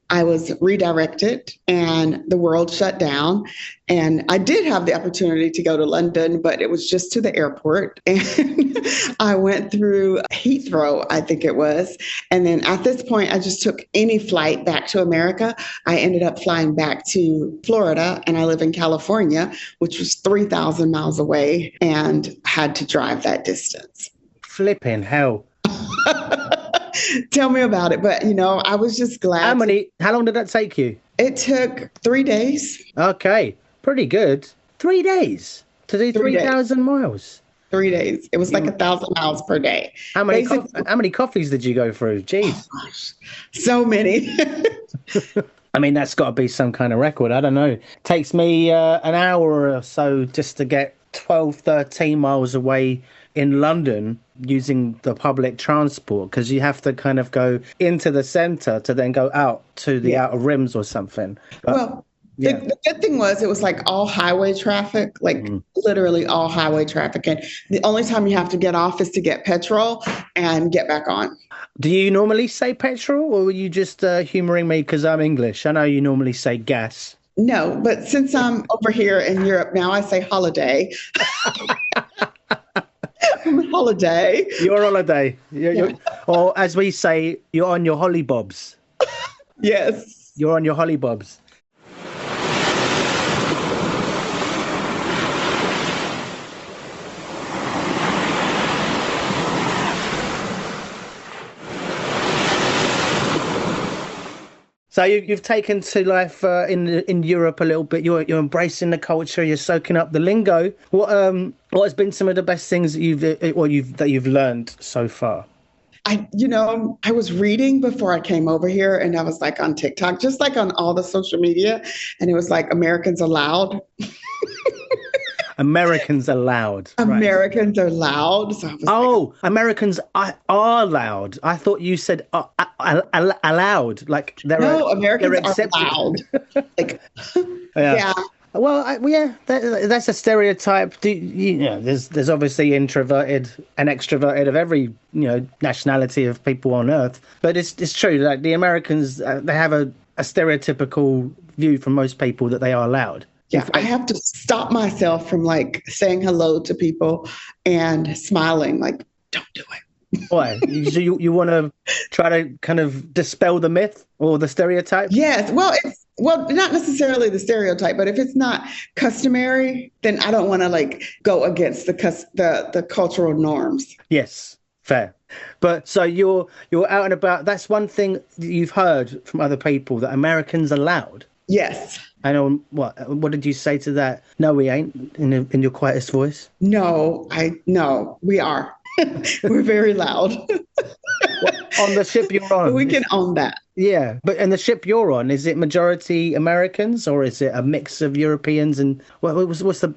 B: I was redirected and the world shut down. And I did have the opportunity to go to London, but it was just to the airport. And I went through Heathrow, I think it was. And then at this point, I just took any flight back to America. I ended up flying back to Florida, and I live in California, which was 3,000 miles away, and had to drive that distance.
A: Flipping hell.
B: Tell me about it. But, I was just glad.
A: How long did that take you?
B: It took 3 days.
A: Okay. Pretty good. 3 days to do 3,000 miles.
B: 3 days. It was like 1,000 miles per day.
A: How many coffees did you go through? Jeez.
B: Oh, gosh. So many.
A: I mean, that's got to be some kind of record. I don't know. It takes me an hour or so just to get 12, 13 miles away in London using the public transport, because you have to kind of go into the centre to then go out to the outer rims or something. But,
B: the good thing was it was like all highway traffic, like literally all highway traffic. And the only time you have to get off is to get petrol and get back on.
A: Do you normally say petrol, or were you just humouring me because I'm English? I know you normally say gas.
B: No, but since I'm over here in Europe now, I say holiday. Holiday.
A: You're on holiday. Or as we say, you're on your hollybobs.
B: Yes.
A: You're on your hollybobs. So you've taken to life in Europe a little bit. You're embracing the culture. You're soaking up the lingo. What has been some of the best things that you've learned so far?
B: I was reading before I came over here, and I was like on TikTok, just like on all the social media, and it was like Americans allowed.
A: Americans are loud. Right.
B: Americans are loud. So I was
A: Oh, Americans are loud. I thought you said allowed. Like
B: no,
A: they're
B: Americans are
A: accepted.
B: loud. Like,
A: Yeah.
B: yeah,
A: Well, yeah, that's a stereotype. There's obviously introverted and extroverted of every nationality of people on Earth, but it's true. Like the Americans, they have a stereotypical view from most people that they are loud.
B: yeah. I have to stop myself from like saying hello to people and smiling. Like, don't do it.
A: Why? You want to try to kind of dispel the myth or the stereotype?
B: Yes. Well, not necessarily the stereotype, but if it's not customary, then I don't want to like go against the cultural norms.
A: Yes, fair. But so you're out and about. That's one thing that you've heard from other people, that Americans are loud.
B: Yes.
A: I know. What did you say to that? No, we ain't, in your quietest voice.
B: No, we are. We're very loud.
A: On the ship you're on.
B: We can own that.
A: Yeah, but and the ship you're on, is it majority Americans or is it a mix of Europeans and what's the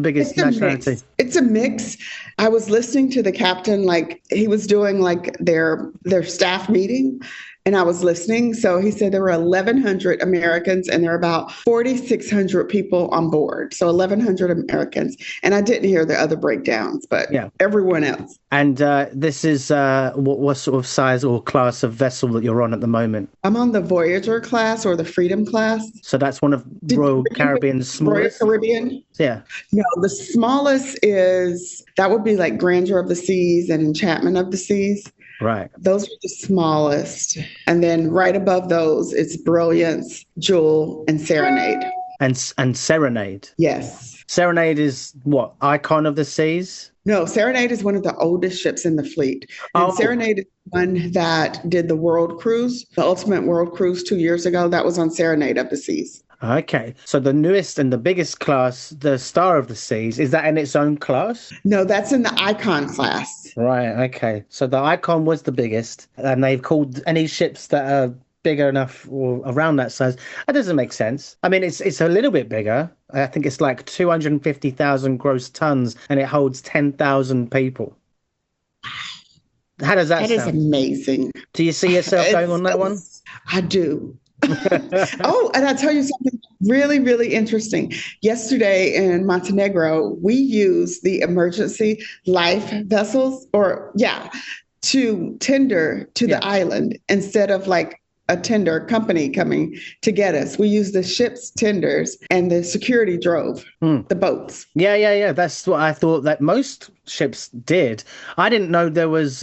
A: biggest nationality?
B: It's a mix. I was listening to the captain, like he was doing like their staff meeting, and I was listening. So he said there were 1,100 Americans and there are about 4,600 people on board. So 1,100 Americans, and I didn't hear the other breakdowns, but yeah, everyone else.
A: And this is what sort of size or class of vessel that you're on at the moment?
B: I'm on the Voyager class or the Freedom class.
A: So that's one of Royal Caribbean's smallest?
B: Royal Caribbean?
A: Yeah.
B: No, the smallest that would be like Grandeur of the Seas and Enchantment of the Seas.
A: Right.
B: Those are the smallest. And then right above those, it's Brilliance, Jewel, and Serenade.
A: And Serenade?
B: Yes.
A: Serenade is what? Icon of the Seas?
B: No, Serenade is one of the oldest ships in the fleet. And Serenade is one that did the World Cruise, the Ultimate World Cruise 2 years ago. That was on Serenade of the Seas.
A: Okay. So the newest and the biggest class, the Star of the Seas, is that in its own class?
B: No, that's in the Icon class.
A: Right. Okay. So the Icon was the biggest, and they've called any ships that are bigger enough or around that size. That doesn't make sense. I mean, it's a little bit bigger. I think it's like 250,000 gross tons, and it holds 10,000 people. How does that sound?
B: That is amazing.
A: Do you see yourself going on that one?
B: I do. Oh, and I'll tell you something really, really interesting. Yesterday in Montenegro, we used the emergency life vessels, to tender to the island instead of like a tender company coming to get us. We used the ship's tenders and the security drove the boats.
A: Yeah. That's what I thought that most ships did. I didn't know there was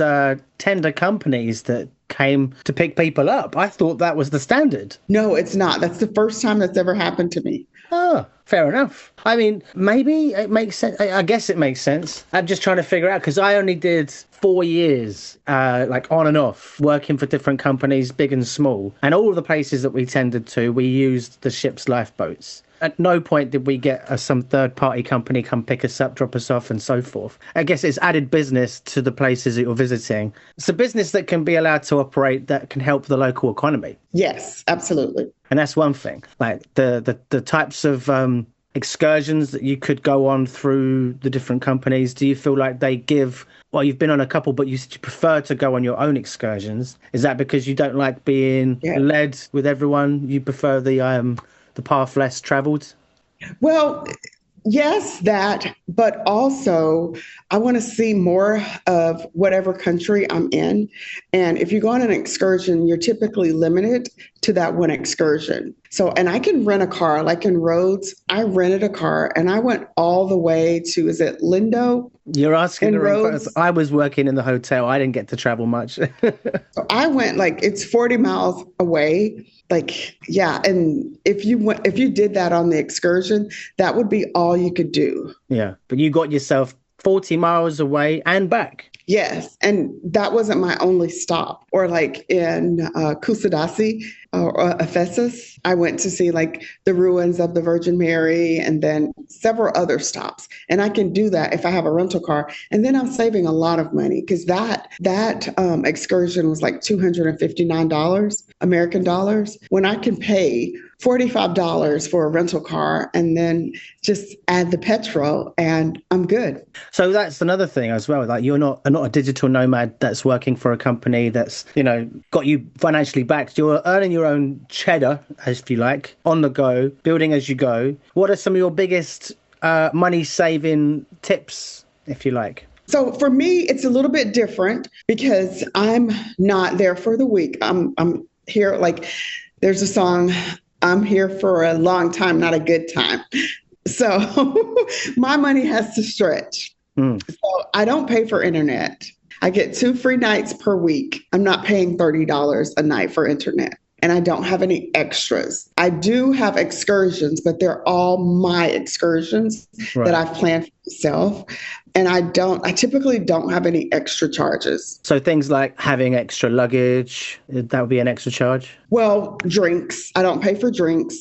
A: tender companies that came to pick people up. I thought that was the standard.
B: No, it's not. That's the first time that's ever happened to me.
A: Oh, fair enough. I mean, maybe it makes sense. I guess it makes sense. I'm just trying to figure out, because I only did 4 years, like on and off, working for different companies, big and small. And all of the places that we tended to, we used the ship's lifeboats. At no point did we get some third-party company come pick us up, drop us off, and so forth. I guess it's added business to the places that you're visiting. It's a business that can be allowed to operate that can help the local economy.
B: Yes, absolutely.
A: And that's one thing. Like the types of excursions that you could go on through the different companies, do you feel like they give... Well, you've been on a couple, but you prefer to go on your own excursions. Is that because you don't like being led with everyone? You prefer the path less traveled?
B: Well, yes, that, but also I want to see more of whatever country I'm in. And if you go on an excursion, you're typically limited to that one excursion. So, and I can rent a car, like in Rhodes, I rented a car and I went all the way to, is it Lindo?
A: You're asking the wrong
B: Rhodes.
A: person. I was working in the hotel. I didn't get to travel much.
B: So I went it's 40 miles away. And if you did that on the excursion, that would be all you could do.
A: Yeah, but you got yourself 40 miles away and back.
B: Yes, and that wasn't my only stop. Or like in Kusadasi or Ephesus, I went to see like the ruins of the Virgin Mary and then several other stops. And I can do that if I have a rental car. And then I'm saving a lot of money because that excursion was like $259 American dollars, when I can pay $45 for a rental car and then just add the petrol and I'm good.
A: So that's another thing as well. Like you're not a digital nomad that's working for a company that's, got you financially backed. You're earning your own cheddar, if you like, on the go, building as you go. What are some of your biggest money saving tips, if you like?
B: So for me, it's a little bit different because I'm not there for the week. I'm here, like there's a song, I'm here for a long time, not a good time. So my money has to stretch. So I don't pay for internet. I get 2 free nights per week. I'm not paying $30 a night for internet. And I don't have any extras. I do have excursions, but they're all my excursions that I've planned for myself. And I typically don't have any extra charges.
A: So things like having extra luggage, that would be an extra charge?
B: Well, drinks. I don't pay for drinks.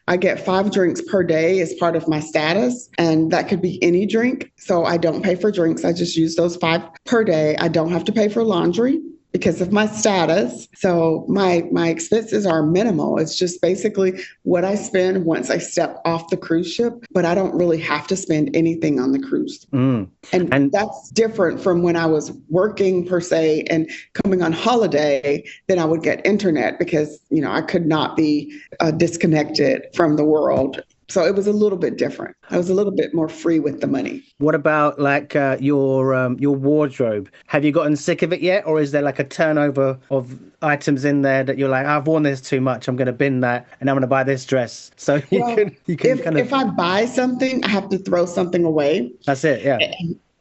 B: I get 5 drinks per day as part of my status, and that could be any drink. So I don't pay for drinks. I just use those 5 per day. I don't have to pay for laundry because of my status. So my expenses are minimal. It's just basically what I spend once I step off the cruise ship, but I don't really have to spend anything on the cruise. And that's different from when I was working per se and coming on holiday, then I would get internet because, I could not be disconnected from the world. So it was a little bit different. I was a little bit more free with the money.
A: What about like your wardrobe? Have you gotten sick of it yet? Or is there like a turnover of items in there that you're like, I've worn this too much, I'm going to bin that and I'm going to buy this dress? So you can
B: if I buy something, I have to throw something away.
A: That's it, yeah.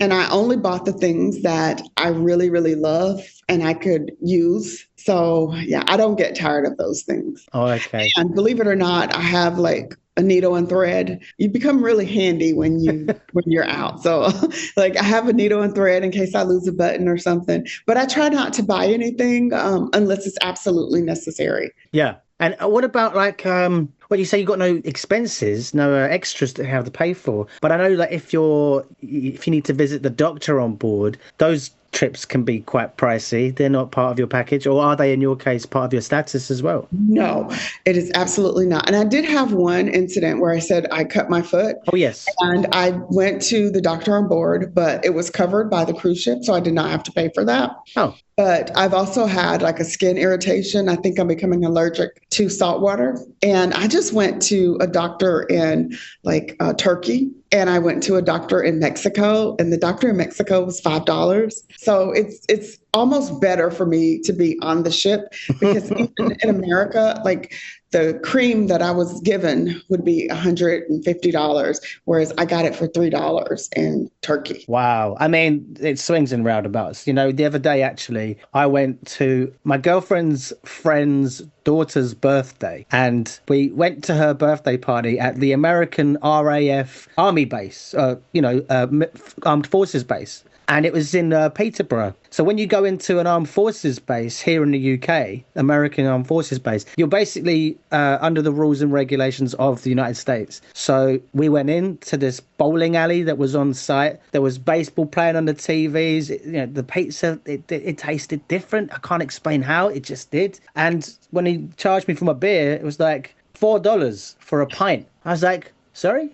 B: And I only bought the things that I really, really love and I could use. So yeah, I don't get tired of those things.
A: Oh, okay.
B: And believe it or not, I have like a needle and thread. You become really handy when you're out. So like I have a needle and thread in case I lose a button or something, but I try not to buy anything unless it's absolutely necessary.
A: Yeah. And what about like, you say you got no expenses, no extras to have to pay for. But I know that if you need to visit the doctor on board, those trips can be quite pricey. They're not part of your package, or are they in your case part of your status as well?
B: No, it is absolutely not. And I did have one incident where I said I cut my foot.
A: Oh, yes.
B: And I went to the doctor on board, but it was covered by the cruise ship, so I did not have to pay for that.
A: Oh.
B: But I've also had like a skin irritation. I think I'm becoming allergic to salt water. And I just went to a doctor in like Turkey, and I went to a doctor in Mexico, and the doctor in Mexico was $5. So it's almost better for me to be on the ship because even in America, like the cream that I was given would be $150, whereas I got it for $3 in Turkey.
A: Wow. I mean, it swings and roundabouts. The other day, actually, I went to my girlfriend's friend's daughter's birthday, and we went to her birthday party at the American RAF Army base, Armed Forces base. And it was in Peterborough. So when you go into an armed forces base here in the UK, American armed forces base, you're basically under the rules and regulations of the United States. So we went into this bowling alley that was on site. There was baseball playing on the TVs. The pizza, it tasted different. I can't explain how, it just did. And when he charged me for my beer, it was like $4 for a pint. I was like, sorry?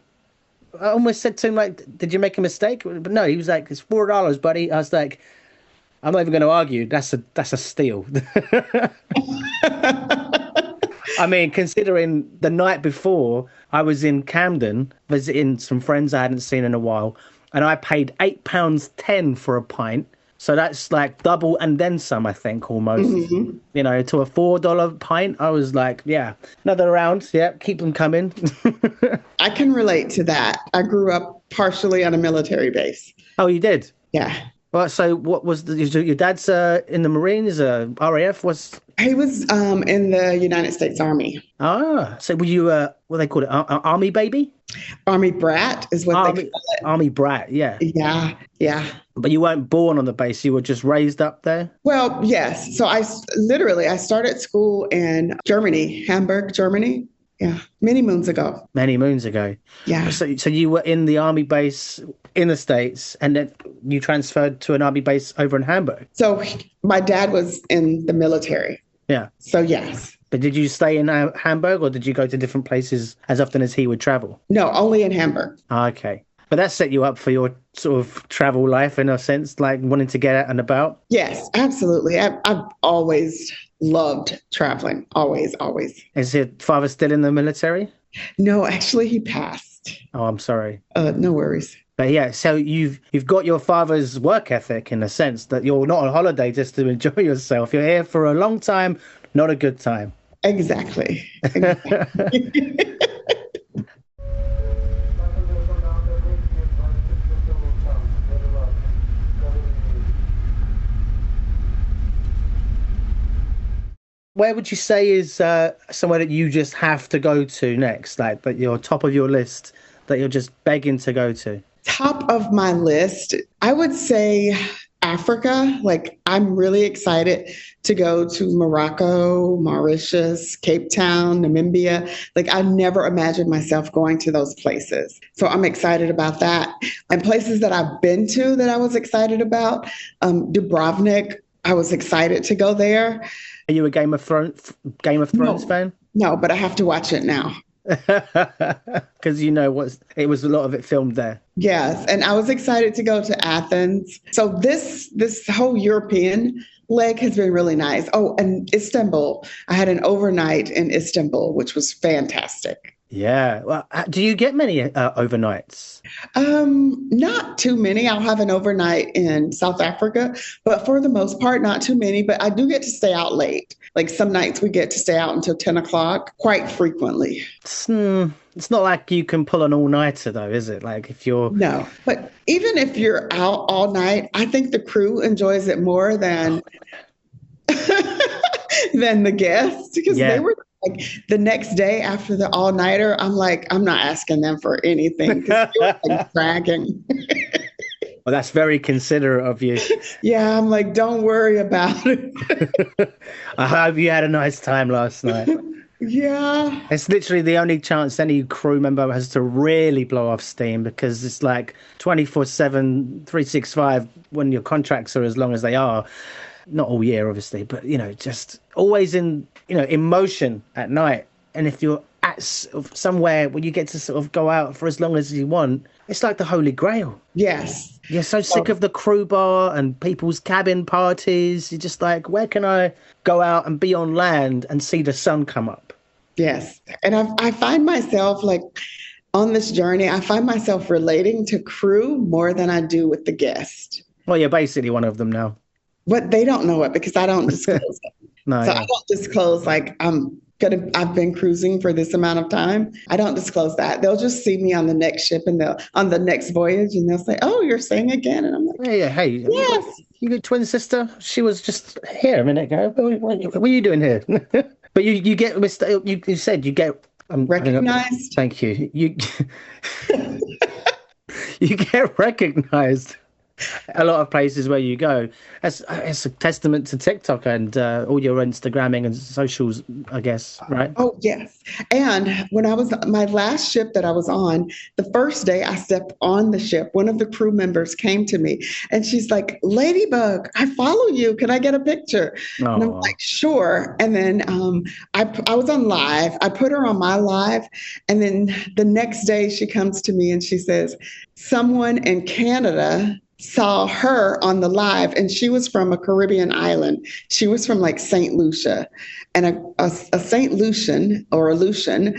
A: I almost said to him, like, did you make a mistake? But no, he was like, it's $4, buddy. I was like, I'm not even going to argue. That's a steal. I mean, considering the night before, I was in Camden visiting some friends I hadn't seen in a while, and I paid £8.10 for a pint. So that's like double and then some, I think, almost. Mm-hmm. To a $4 pint, I was like, yeah, another round. Yeah, keep them coming.
B: I can relate to that. I grew up partially on a military base.
A: Oh, you did?
B: Yeah.
A: Well, so what was your dad's in the Marines, RAF?
B: He was in the United States Army.
A: Ah, so were you, what they call it, Army baby?
B: Army brat is what they call it.
A: Army brat, yeah.
B: Yeah.
A: But you weren't born on the base, you were just raised up there?
B: Well, yes. So I started school in Germany, Hamburg, Germany. Yeah, many moons ago.
A: Yeah. So you were in the army base in the States, and then you transferred to an army base over in Hamburg.
B: So my dad was in the military.
A: Yeah.
B: So yes.
A: But did you stay in Hamburg, or did you go to different places as often as he would travel?
B: No, only in Hamburg.
A: Okay. But that set you up for your sort of travel life in a sense, like wanting to get out and about?
B: Yes, absolutely. I've always loved traveling. Always, always.
A: Is your father still in the military?
B: No, actually, he passed.
A: Oh, I'm sorry.
B: No worries.
A: But yeah, so you've got your father's work ethic in a sense that you're not on holiday just to enjoy yourself. You're here for a long time, not a good time.
B: Exactly. Exactly.
A: Where would you say is somewhere that you just have to go to next, like that you're top of your list, that you're just begging to go to?
B: Top of my list, I would say Africa. Like, I'm really excited to go to Morocco, Mauritius, Cape Town, Namibia. Like, I never imagined myself going to those places. So I'm excited about that. And places that I've been to that I was excited about, Dubrovnik, I was excited to go there.
A: Are you a Game of Thrones fan?
B: No, but I have to watch it now.
A: Because you know it was a lot of it filmed there.
B: Yes, and I was excited to go to Athens. So this whole European leg has been really nice. Oh, and Istanbul. I had an overnight in Istanbul, which was fantastic.
A: Yeah. Well, do you get many overnights?
B: Not too many. I'll have an overnight in South Africa, but for the most part, not too many. But I do get to stay out late. Like some nights we get to stay out until 10 o'clock quite frequently.
A: It's not like you can pull an all-nighter though, is it? Like if you're...
B: No, but even if you're out all night, I think the crew enjoys it more than than the guests because they were like the next day after the all-nighter, I'm like, I'm not asking them for anything because they were like bragging.
A: Well, that's very considerate of you.
B: Yeah, I'm like, don't worry about it.
A: I hope you had a nice time last night.
B: Yeah.
A: It's literally the only chance any crew member has to really blow off steam because it's like 24/7, 365 when your contracts are as long as they are. Not all year, obviously, but, just always in motion at night. And if you're at somewhere where you get to sort of go out for as long as you want, it's like the Holy Grail.
B: Yes.
A: You're so sick of the crew bar and people's cabin parties. You're just like, where can I go out and be on land and see the sun come up?
B: Yes. And I find myself like on this journey, I find myself relating to crew more than I do with the guest.
A: Well, you're basically one of them now.
B: But they don't know it because I don't disclose it.
A: No,
B: so I don't disclose like I've been cruising for this amount of time. I don't disclose that. They'll just see me on the next ship and on the next voyage and they'll say, "Oh, you're staying again." And I'm like,
A: yeah, hey,
B: yes.
A: You got twin sister? She was just here a minute ago. What are you doing here? But you get you said you get
B: recognized.
A: Thank you. You you get recognized. A lot of places where you go, it's a testament to TikTok and all your Instagramming and socials, I guess, right?
B: Oh, yes. And when I was my last ship that I was on, the first day I stepped on the ship, one of the crew members came to me and she's like, "Ladybug, I follow you. Can I get a picture?"
A: Oh.
B: And I'm like, "Sure." And then I was on live. I put her on my live. And then the next day she comes to me and she says, "Someone in Canada saw her on the live and she was from a Caribbean island. She was from like St. Lucia, and a St. Lucian or a Lucian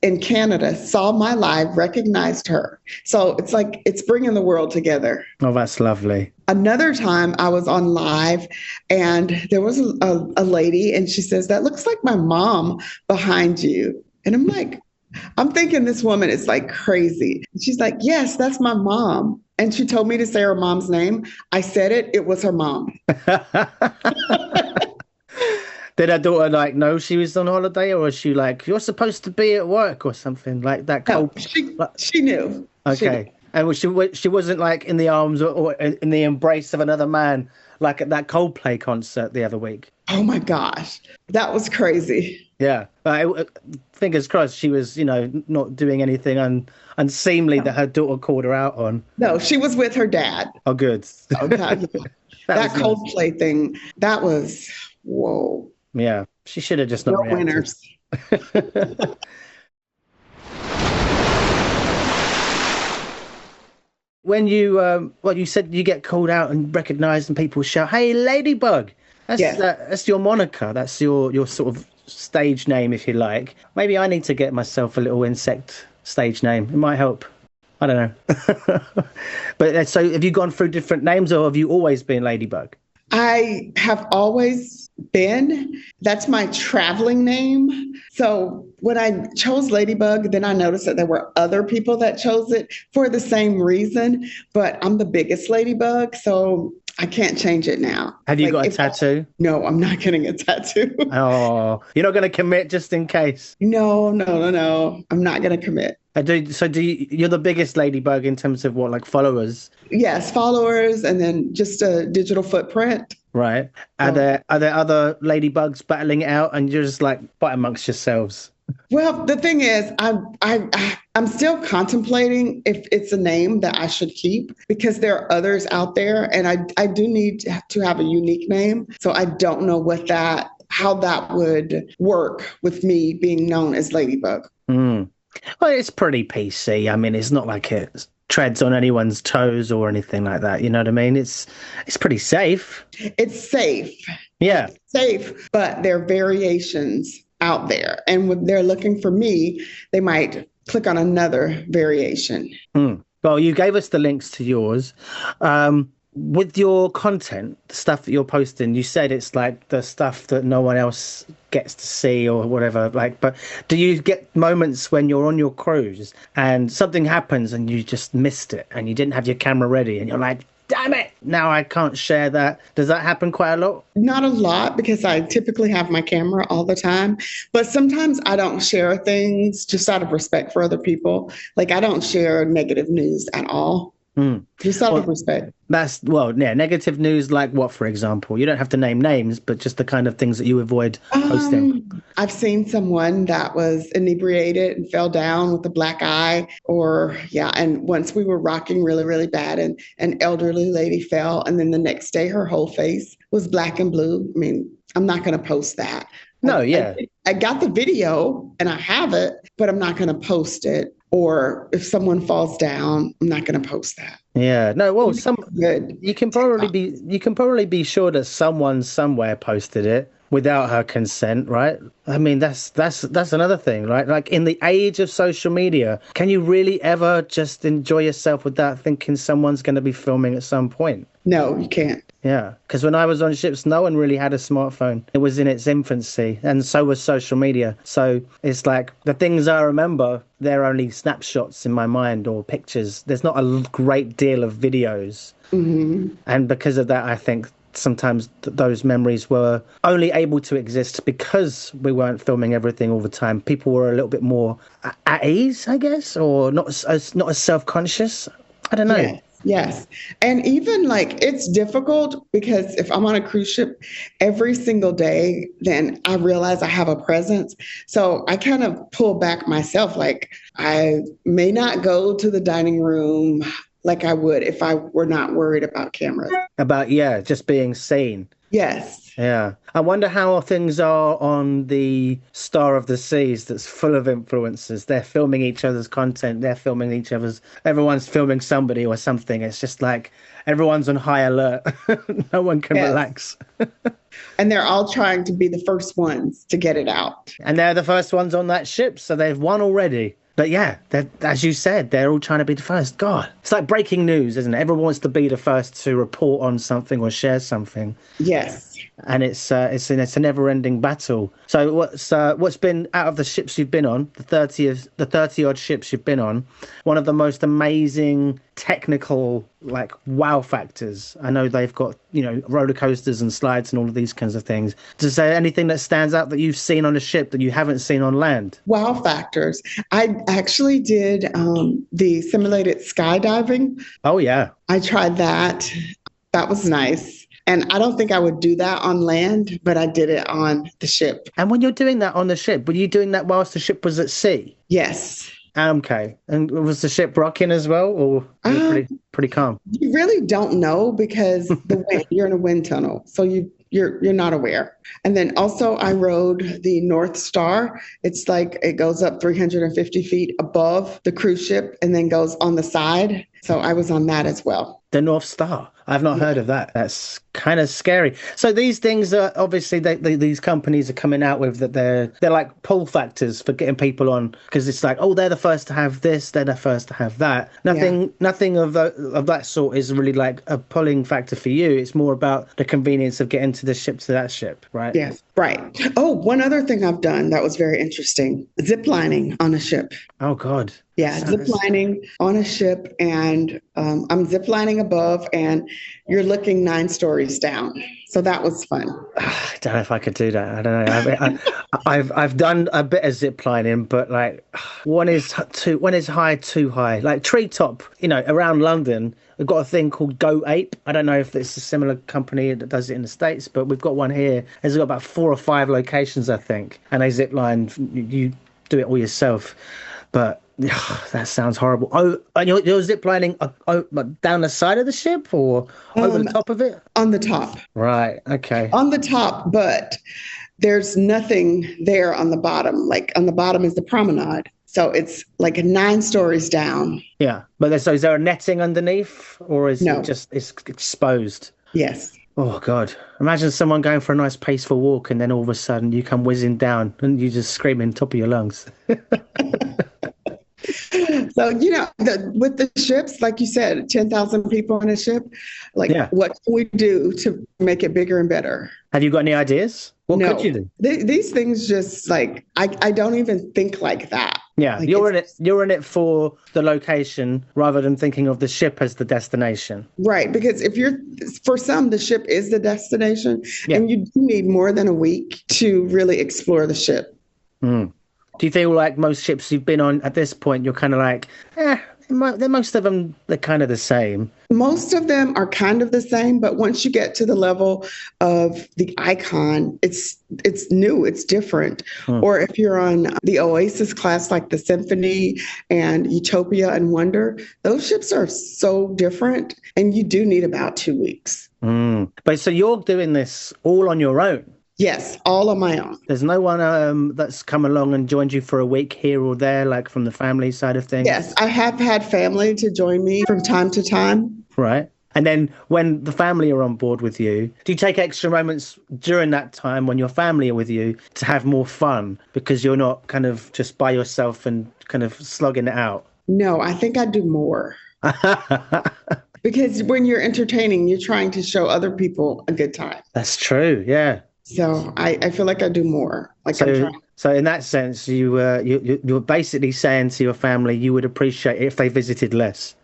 B: in Canada saw my live, recognized her." So it's like, it's bringing the world together.
A: Oh, that's lovely.
B: Another time I was on live and there was a lady and she says, "That looks like my mom behind you." And I'm like, I'm thinking this woman is like crazy. She's like, "Yes, that's my mom." And she told me to say her mom's name. I said it. It was her mom.
A: Did her daughter know she was on holiday, or was she like, "You're supposed to be at work" or something like that?
B: No, she knew.
A: Okay. And she wasn't like in the arms or in the embrace of another man like at that Coldplay concert the other week.
B: Oh my gosh. That was crazy.
A: Yeah. Fingers crossed she was, not doing anything unseemly that her daughter called her out on.
B: No, she was with her dad.
A: Oh, good.
B: Oh, God, that Coldplay thing, that was, whoa.
A: Yeah, she should have just not
B: No
A: reacted.
B: winners.
A: When you well, you said you get called out and recognized, and people shout, "Hey, Ladybug!"
B: Yes.
A: That's your moniker. That's your sort of stage name, if you like. Maybe I need to get myself a little insect stage name. It might help. I don't know. But so, have you gone through different names, or have you always been Ladybug?
B: I have always been. That's my traveling name. So when I chose Ladybug, then I noticed that there were other people that chose it for the same reason. But I'm the biggest Ladybug, so I can't change it now.
A: Have you
B: Like
A: got a
B: if
A: tattoo?
B: no, I'm not getting a tattoo.
A: Oh, you're not going to commit just in case.
B: No, no, no, no. I'm not going to commit.
A: You're the biggest Ladybug in terms of what, like followers,
B: Yes, followers and then just a digital footprint.
A: right?
B: So,
A: Are there other Ladybugs battling it out, and you're just like fight amongst yourselves?
B: well, the thing is, I'm still contemplating if it's a name that I should keep because there are others out there, and I do need to have a unique name. So I don't know how that would work with me being known as Ladybug.
A: Mm. Well, it's pretty PC. I mean, it's not like it treads on anyone's toes or anything like that. You know what I mean? It's pretty safe.
B: It's safe.
A: Yeah.
B: It's safe, but there are variations out there. And when they're looking for me, they might click on another variation.
A: Mm. Well, you gave us the links to yours. With your content, the stuff that you're posting, you said it's like the stuff that no one else gets to see or whatever. Like, but do you get moments when you're on your cruise and something happens and you just missed it and you didn't have your camera ready and you're like, damn it, now I can't share that? Does that happen quite a lot?
B: Not a lot because I typically have my camera all the time, but sometimes I don't share things just out of respect for other people. Like I don't share negative news at all,
A: Mm.
B: just out of
A: Well,
B: respect.
A: yeah, negative news like what, for example? You don't have to name names, but just the kind of things that you avoid posting.
B: I've seen someone that was inebriated and fell down with a black eye, or yeah, and once we were rocking really, really bad, and an elderly lady fell, and then the next day her whole face was black and blue. I mean, I'm not going to post that.
A: No, yeah.
B: I got the video and I have it, but I'm not going to post it. Or if someone falls down, I'm not going to post that.
A: Yeah, no, well,
B: Good.
A: you can probably be sure that someone somewhere posted it without her consent, right? I mean, that's another thing, right? Like in the age of social media, can you really ever just enjoy yourself without thinking someone's going to be filming at some point?
B: No, you can't.
A: Yeah, because when I was on ships, no one really had a smartphone. It was in its infancy, and so was social media. So it's like the things I remember, they're only snapshots in my mind or pictures. There's not a great deal of videos.
B: Hmm.
A: And because of that, I think sometimes those memories were only able to exist because we weren't filming everything all the time. People were a little bit more at ease, I guess, or not as self-conscious. I don't know.
B: Yes, yes. And even like it's difficult because if I'm on a cruise ship every single day, then I realize I have a presence. So I kind of pull back myself. Like I may not go to the dining room like I would if I were not worried about cameras.
A: About, yeah, just being seen.
B: Yes.
A: Yeah. I wonder how things are on the Star of the Seas that's full of influencers. They're filming each other's content. Everyone's filming somebody or something. It's just like everyone's on high alert. No one can
B: Yes.
A: relax.
B: And they're all trying to be the first ones to get it out.
A: And they're the first ones on that ship, so they've won already. But yeah, as you said, they're all trying to be the first. God, it's like breaking news, isn't it? Everyone wants to be the first to report on something or share something.
B: Yes.
A: And it's a never-ending battle. So what's been out of the ships you've been on, the 30 odd ships you've been on, one of the most amazing technical like wow factors? I know they've got, roller coasters and slides and all of these kinds of things. Is there anything that stands out that you've seen on a ship that you haven't seen on land?
B: Wow factors. I actually did the simulated skydiving.
A: Oh yeah.
B: I tried that. That was nice. And I don't think I would do that on land, but I did it on the ship.
A: And when you're doing that on the ship, were you doing that whilst the ship was at sea?
B: Yes.
A: Okay. And was the ship rocking as well, or was it pretty calm?
B: You really don't know because you're in a wind tunnel. So you're not aware. And then also I rode the North Star. It's like it goes up 350 feet above the cruise ship and then goes on the side. So I was on that as well.
A: The North Star. I've not heard of that. That's kind of scary. So these things are obviously these companies are coming out with that they're like pull factors for getting people on, because it's like, oh, they're the first to have this, they're the first to have that. Nothing of that sort is really like a pulling factor for you. It's more about the convenience of getting to this ship to that ship, right?
B: Yes, right. Oh, one other thing I've done that was very interesting: zip lining on a ship.
A: Oh God.
B: Yeah, zip lining on a ship, and I'm zip lining above, and you're looking 9 stories down. So that was fun.
A: I don't know if I could do that. I don't know. I've done a bit of zip lining, but like one is high, too high. Like treetop, around London, we've got a thing called Go Ape. I don't know if it's a similar company that does it in the States, but we've got one here. There's got about 4 or 5 locations, I think, and they zip line. You do it all yourself, but. That sounds horrible. Oh, and you're zip lining down the side of the ship or over the top of it?
B: On the top.
A: Right. Okay.
B: On the top, but there's nothing there on the bottom. Like on the bottom is the promenade. So it's like 9 stories down.
A: Yeah. But is there a netting underneath, or is it just it's exposed?
B: Yes.
A: Oh, God. Imagine someone going for a nice peaceful walk and then all of a sudden you come whizzing down and you just screaming top of your lungs.
B: So, with the ships, like you said, 10,000 people on a ship, what can we do to make it bigger and better?
A: Have you got any ideas? What could you do?
B: These things just like, I don't even think like that.
A: Yeah,
B: like
A: you're in it for the location rather than thinking of the ship as the destination.
B: Right, because for some, the ship is the destination, and you do need more than a week to really explore the ship.
A: Mm. Do you feel like most ships you've been on at this point, you're kind of like, most of them, they're kind of the same?
B: Most of them are kind of the same, but once you get to the level of the Icon, it's new, it's different. Or if you're on the Oasis class, like the Symphony and Utopia and Wonder, those ships are so different, and you do need about 2 weeks.
A: But so you're doing this all on your own?
B: Yes, all on my own.
A: There's no one that's come along and joined you for a week here or there, like from the family side of things?
B: Yes, I have had family to join me from time to time.
A: Right. And then when the family are on board with you, do you take extra moments during that time when your family are with you to have more fun because you're not kind of just by yourself and kind of slugging it out?
B: No, I think I do more. Because when you're entertaining, you're trying to show other people a good time.
A: That's true, yeah.
B: So I feel like I do more.
A: So in that sense, you're basically saying to your family you would appreciate it if they visited less.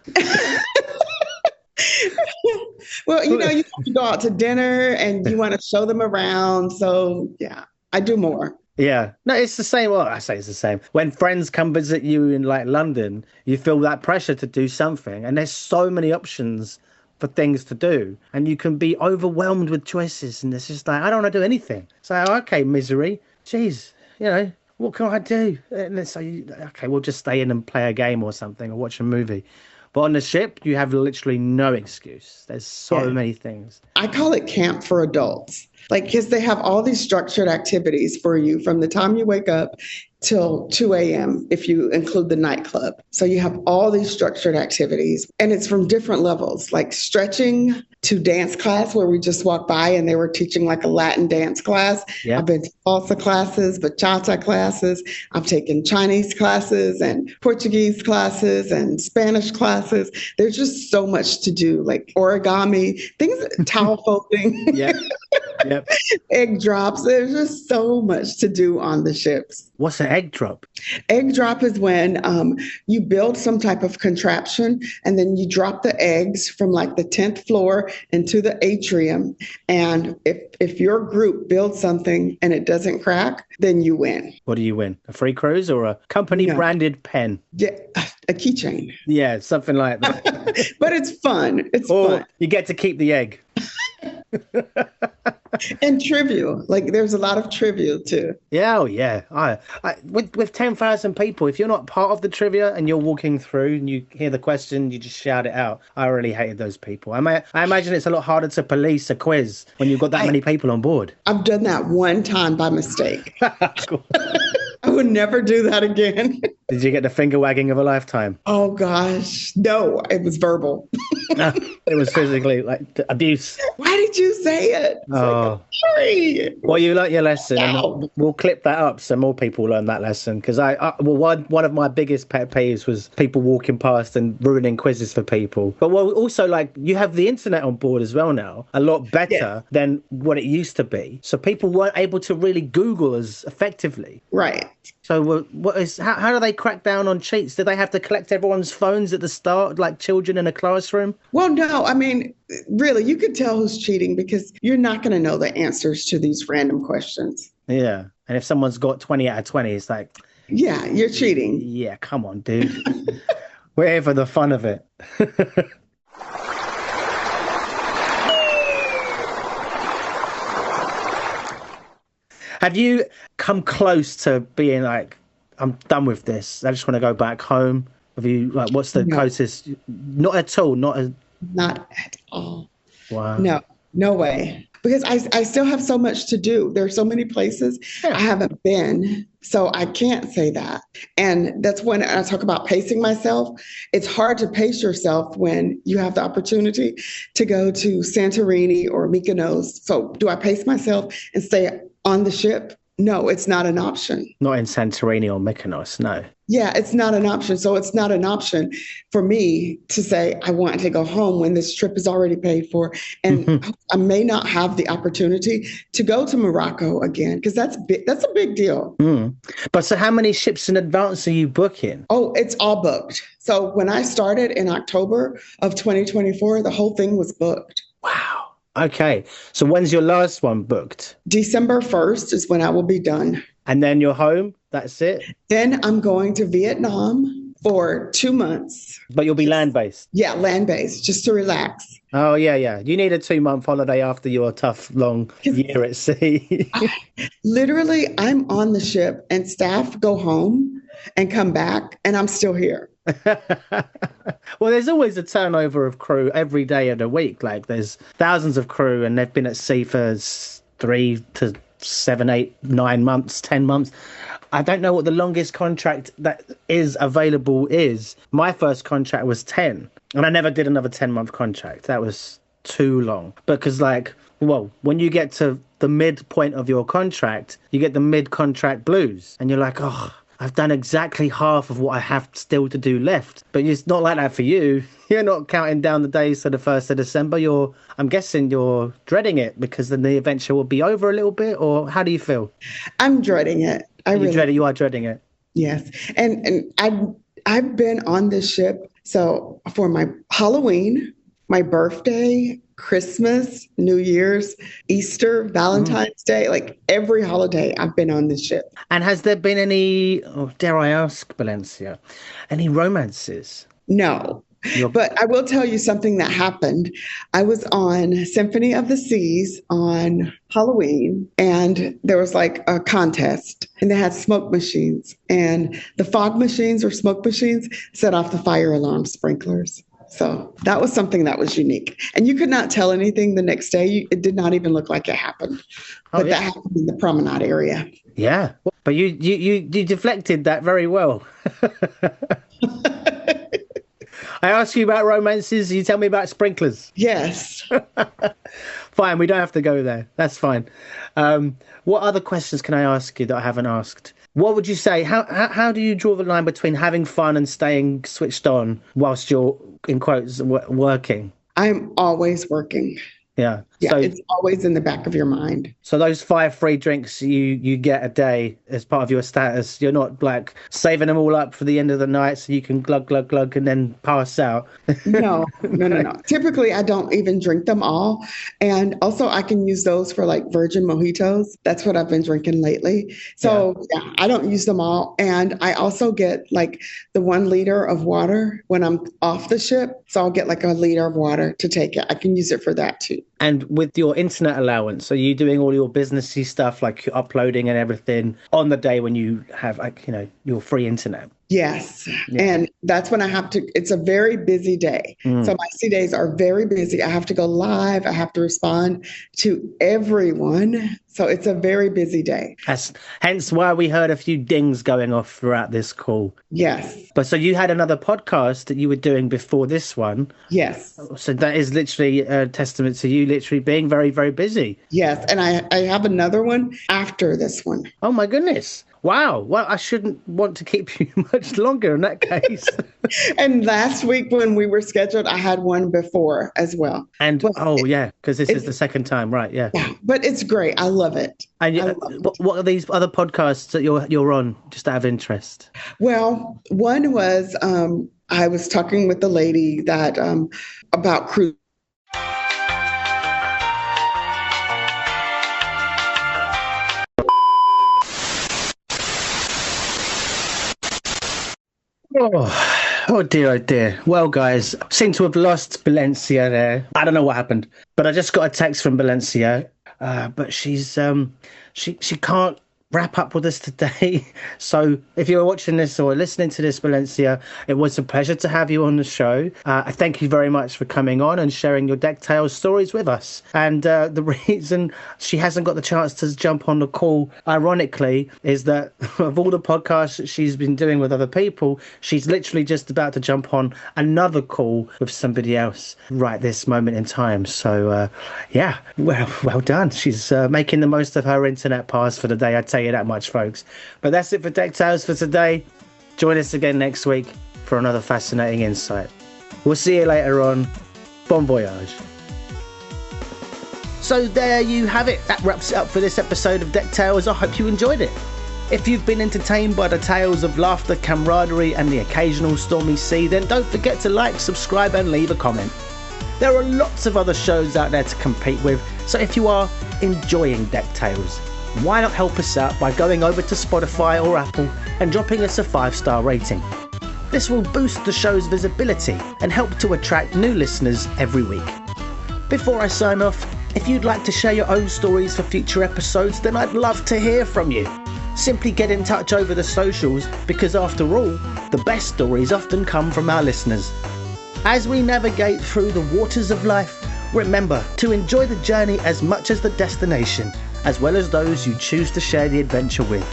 B: Well, you have to go out to dinner and you want to show them around. So yeah, I do more.
A: Yeah. No, it's the same. Well, I say it's the same. When friends come visit you in like London, you feel that pressure to do something, and there's so many options for things to do, and you can be overwhelmed with choices, and it's just like, I don't want to do anything. So, okay, misery. Jeez, what can I do? And it's like, okay, we'll just stay in and play a game or something or watch a movie. But on the ship, you have literally no excuse. There's so many things.
B: I call it camp for adults. Because they have all these structured activities for you from the time you wake up till 2 a.m. if you include the nightclub. So you have all these structured activities, and it's from different levels, like stretching to dance class, where we just walked by and they were teaching like a Latin dance class. Yeah. I've been to salsa classes, bachata classes. I've taken Chinese classes and Portuguese classes and Spanish classes. There's just so much to do, like origami, things, towel folding.
A: Yeah. Yep.
B: Egg drops. There's just so much to do on the ships.
A: What's an egg drop?
B: Egg drop is when you build some type of contraption and then you drop the eggs from like the 10th floor into the atrium. And if your group builds something and it doesn't crack, then you win.
A: What do you win? A free cruise or a company branded pen?
B: Yeah, a keychain.
A: Yeah, something like that.
B: But it's fun. It's fun.
A: You get to keep the egg.
B: And trivial. Like there's a lot of trivial too.
A: Yeah, oh yeah. With 10,000 people, if you're not part of the trivia and you're walking through and you hear the question, you just shout it out. I really hated those people. I imagine it's a lot harder to police a quiz when you've got that many people on board.
B: I've done that one time by mistake.
A: Cool.
B: I would never do that again.
A: Did you get the finger wagging of a lifetime?
B: Oh gosh. No, it was verbal.
A: No, it was physically like abuse.
B: Why did you say it?
A: Oh,
B: sorry.
A: Well, you learnt your lesson,
B: No.
A: and we'll clip that up so more people learn that lesson. Because one of my biggest pet peeves was people walking past and ruining quizzes for people. But also like you have the internet on board as well now, a lot better than what it used to be. So people weren't able to really Google as effectively.
B: Right.
A: So how do they crack down on cheats? Do they have to collect everyone's phones at the start, like children in a classroom?
B: Well, no, I mean, really, you could tell who's cheating because you're not going to know the answers to these random questions.
A: Yeah. And if someone's got 20 out of 20, it's like,
B: yeah, you're cheating.
A: Yeah, come on, dude. We're here for the fun of it. Have you come close to being like, I'm done with this, I just want to go back home? Have you, like, what's the closest? Not at all, not
B: at all.
A: Wow.
B: No way. Because I still have so much to do. There are so many places I haven't been. So I can't say that. And that's when I talk about pacing myself. It's hard to pace yourself when you have the opportunity to go to Santorini or Mykonos. So do I pace myself and stay on the ship? No, it's not an option.
A: Not in Santorini or Mykonos, no.
B: Yeah, it's not an option. So it's not an option for me to say I want to go home when this trip is already paid for. And I may not have the opportunity to go to Morocco again because that's a big deal.
A: But so how many ships in advance are you booking?
B: Oh, it's all booked. So when I started in October of 2024, the whole thing was booked.
A: Wow. Okay. So when's your last one booked?
B: December 1st is when I will be done.
A: And then you're home? That's it?
B: Then I'm going to Vietnam for 2 months.
A: But you'll be land-based?
B: Yeah, land-based, just to relax.
A: Oh, yeah. You need a 2-month holiday after your tough, long year at sea.
B: Literally, I'm on the ship and staff go home and come back, and I'm still here.
A: Well, there's always a turnover of crew every day of the week. Like there's thousands of crew and they've been at sea for 3 to 7, 8, 9 months, 10 months. I don't know what the longest contract that is available is. My first contract was 10 and I never did another 10-month contract. That was too long because when you get to the midpoint of your contract, you get the mid-contract blues and you're like, oh, I've done exactly half of what I have still to do left. But it's not like that for you. You're not counting down the days to the 1st of December. I'm guessing you're dreading it because then the adventure will be over a little bit, or how do you feel?
B: I'm dreading it.
A: You are dreading it.
B: Yes. And I've been on this ship. So for my Halloween, my birthday, Christmas, New Year's, Easter, Valentine's Day, like every holiday I've been on this ship.
A: And has there been any, dare I ask, Belencia, any romances?
B: No. But I will tell you something that happened. I was on Symphony of the Seas on Halloween, and there was like a contest, and they had smoke machines, and the fog machines or smoke machines set off the fire alarm sprinklers. So that was something that was unique. And you could not tell anything the next day. It did not even look like it happened. But that happened in the promenade area.
A: Yeah. But you deflected that very well. I asked you about romances. You tell me about sprinklers.
B: Yes.
A: Fine. We don't have to go there. That's fine. What other questions can I ask you that I haven't asked? What would you say? How do you draw the line between having fun and staying switched on whilst you're, in quotes, working?
B: I'm always working.
A: Yeah.
B: Yeah,
A: So
B: it's always in the back of your mind.
A: So those 5 free drinks you get a day as part of your status, you're not like saving them all up for the end of the night so you can glug and then pass out.
B: No. Typically, I don't even drink them all. And also I can use those for like virgin mojitos. That's what I've been drinking lately. So yeah, I don't use them all. And I also get like the 1 liter of water when I'm off the ship. So I'll get like a liter of water to take it. I can use it for that too.
A: And with your internet allowance, are you doing all your businessy stuff like you're uploading and everything on the day when you have like, your free internet?
B: Yes.
A: Yeah.
B: And that's when I have to, it's a very busy day. So
A: Mm.
B: my C days are very busy. I have to go live. I have to respond to everyone. So it's a very busy day.
A: That's hence why we heard a few dings going off throughout this call.
B: Yes.
A: But so you had another podcast that you were doing before this one.
B: Yes.
A: So that is literally a testament to you literally being very, very busy.
B: Yes. And I have another one after this one.
A: Oh my goodness. Wow. Well, I shouldn't want to keep you much longer in that case.
B: And last week when we were scheduled, I had one before as well.
A: And
B: But
A: oh yeah, because this is
B: it's
A: the second time, right? Yeah.
B: yeah, but it's great. I love it.
A: And
B: I love it.
A: what are these other podcasts that you're on, just out of interest?
B: Well, one was I was talking with the lady that about cruise.
A: Oh dear, oh dear. Well, guys, seem to have lost Belencia there. I don't know what happened, but I just got a text from Belencia. But she can't wrap up with us today. So if you're watching this or listening to this, Valencia, it was a pleasure to have you on the show. I thank you very much for coming on and sharing your Deck Tales stories with us. And the reason she hasn't got the chance to jump on the call, ironically, is that of all the podcasts that she's been doing with other people, she's literally just about to jump on another call with somebody else right this moment in time. So yeah, well done. She's making the most of her internet pass for the day, I'd tell you that much, folks. But that's it for Deck Tales for today. Join us again next week for another fascinating insight. We'll see you later on. Bon voyage. So there you have it. That wraps it up for this episode of Deck Tales. I hope you enjoyed it. If you've been entertained by the tales of laughter, camaraderie and the occasional stormy sea, then don't forget to like, subscribe and leave a comment. There are lots of other shows out there to compete with, so if you are enjoying Deck Tales, why not help us out by going over to Spotify or Apple and dropping us a 5-star rating. This will boost the show's visibility and help to attract new listeners every week. Before I sign off, if you'd like to share your own stories for future episodes, then I'd love to hear from you. Simply get in touch over the socials, because after all, the best stories often come from our listeners. As we navigate through the waters of life, remember to enjoy the journey as much as the destination, as well as those you choose to share the adventure with.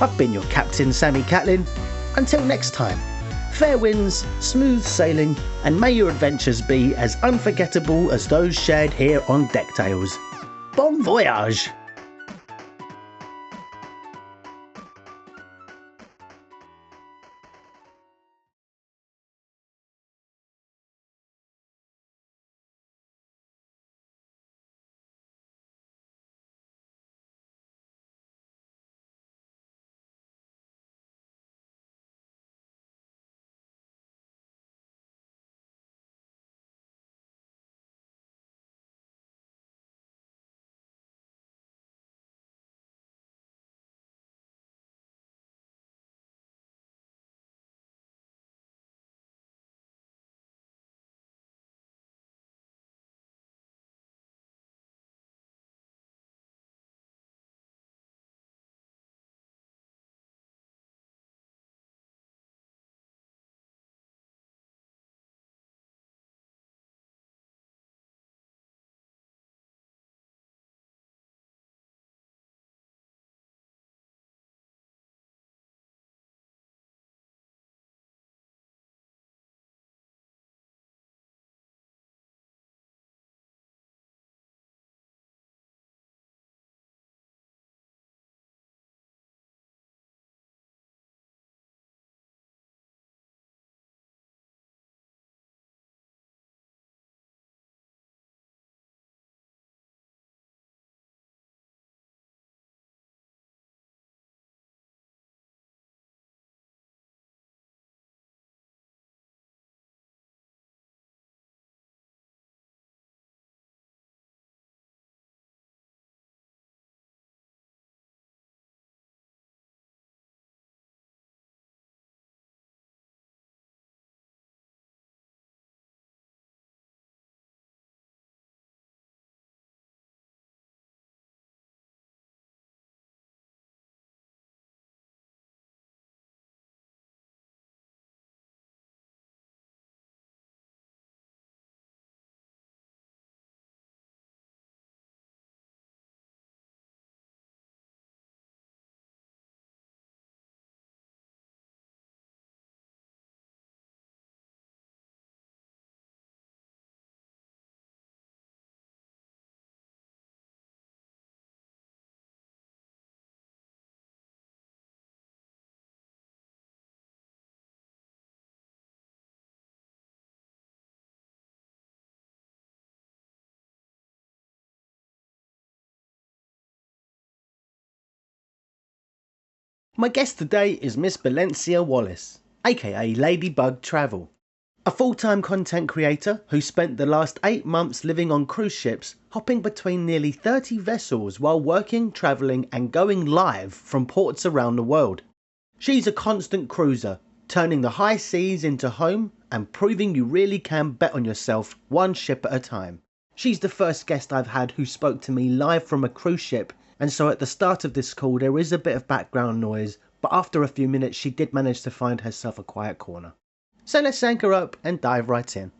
A: I've been your Captain Sammy Catlin. Until next time, fair winds, smooth sailing, and may your adventures be as unforgettable as those shared here on Deck Tales. Bon voyage! My guest today is Miss Belencia Wallace, aka Ladybug Travel. A full-time content creator who spent the last 8 months living on cruise ships, hopping between nearly 30 vessels while working, travelling and going live from ports around the world. She's a constant cruiser, turning the high seas into home and proving you really can bet on yourself one ship at a time. She's the first guest I've had who spoke to me live from a cruise ship, and so at the start of this call there is a bit of background noise, but after a few minutes she did manage to find herself a quiet corner. So let's anchor up and dive right in.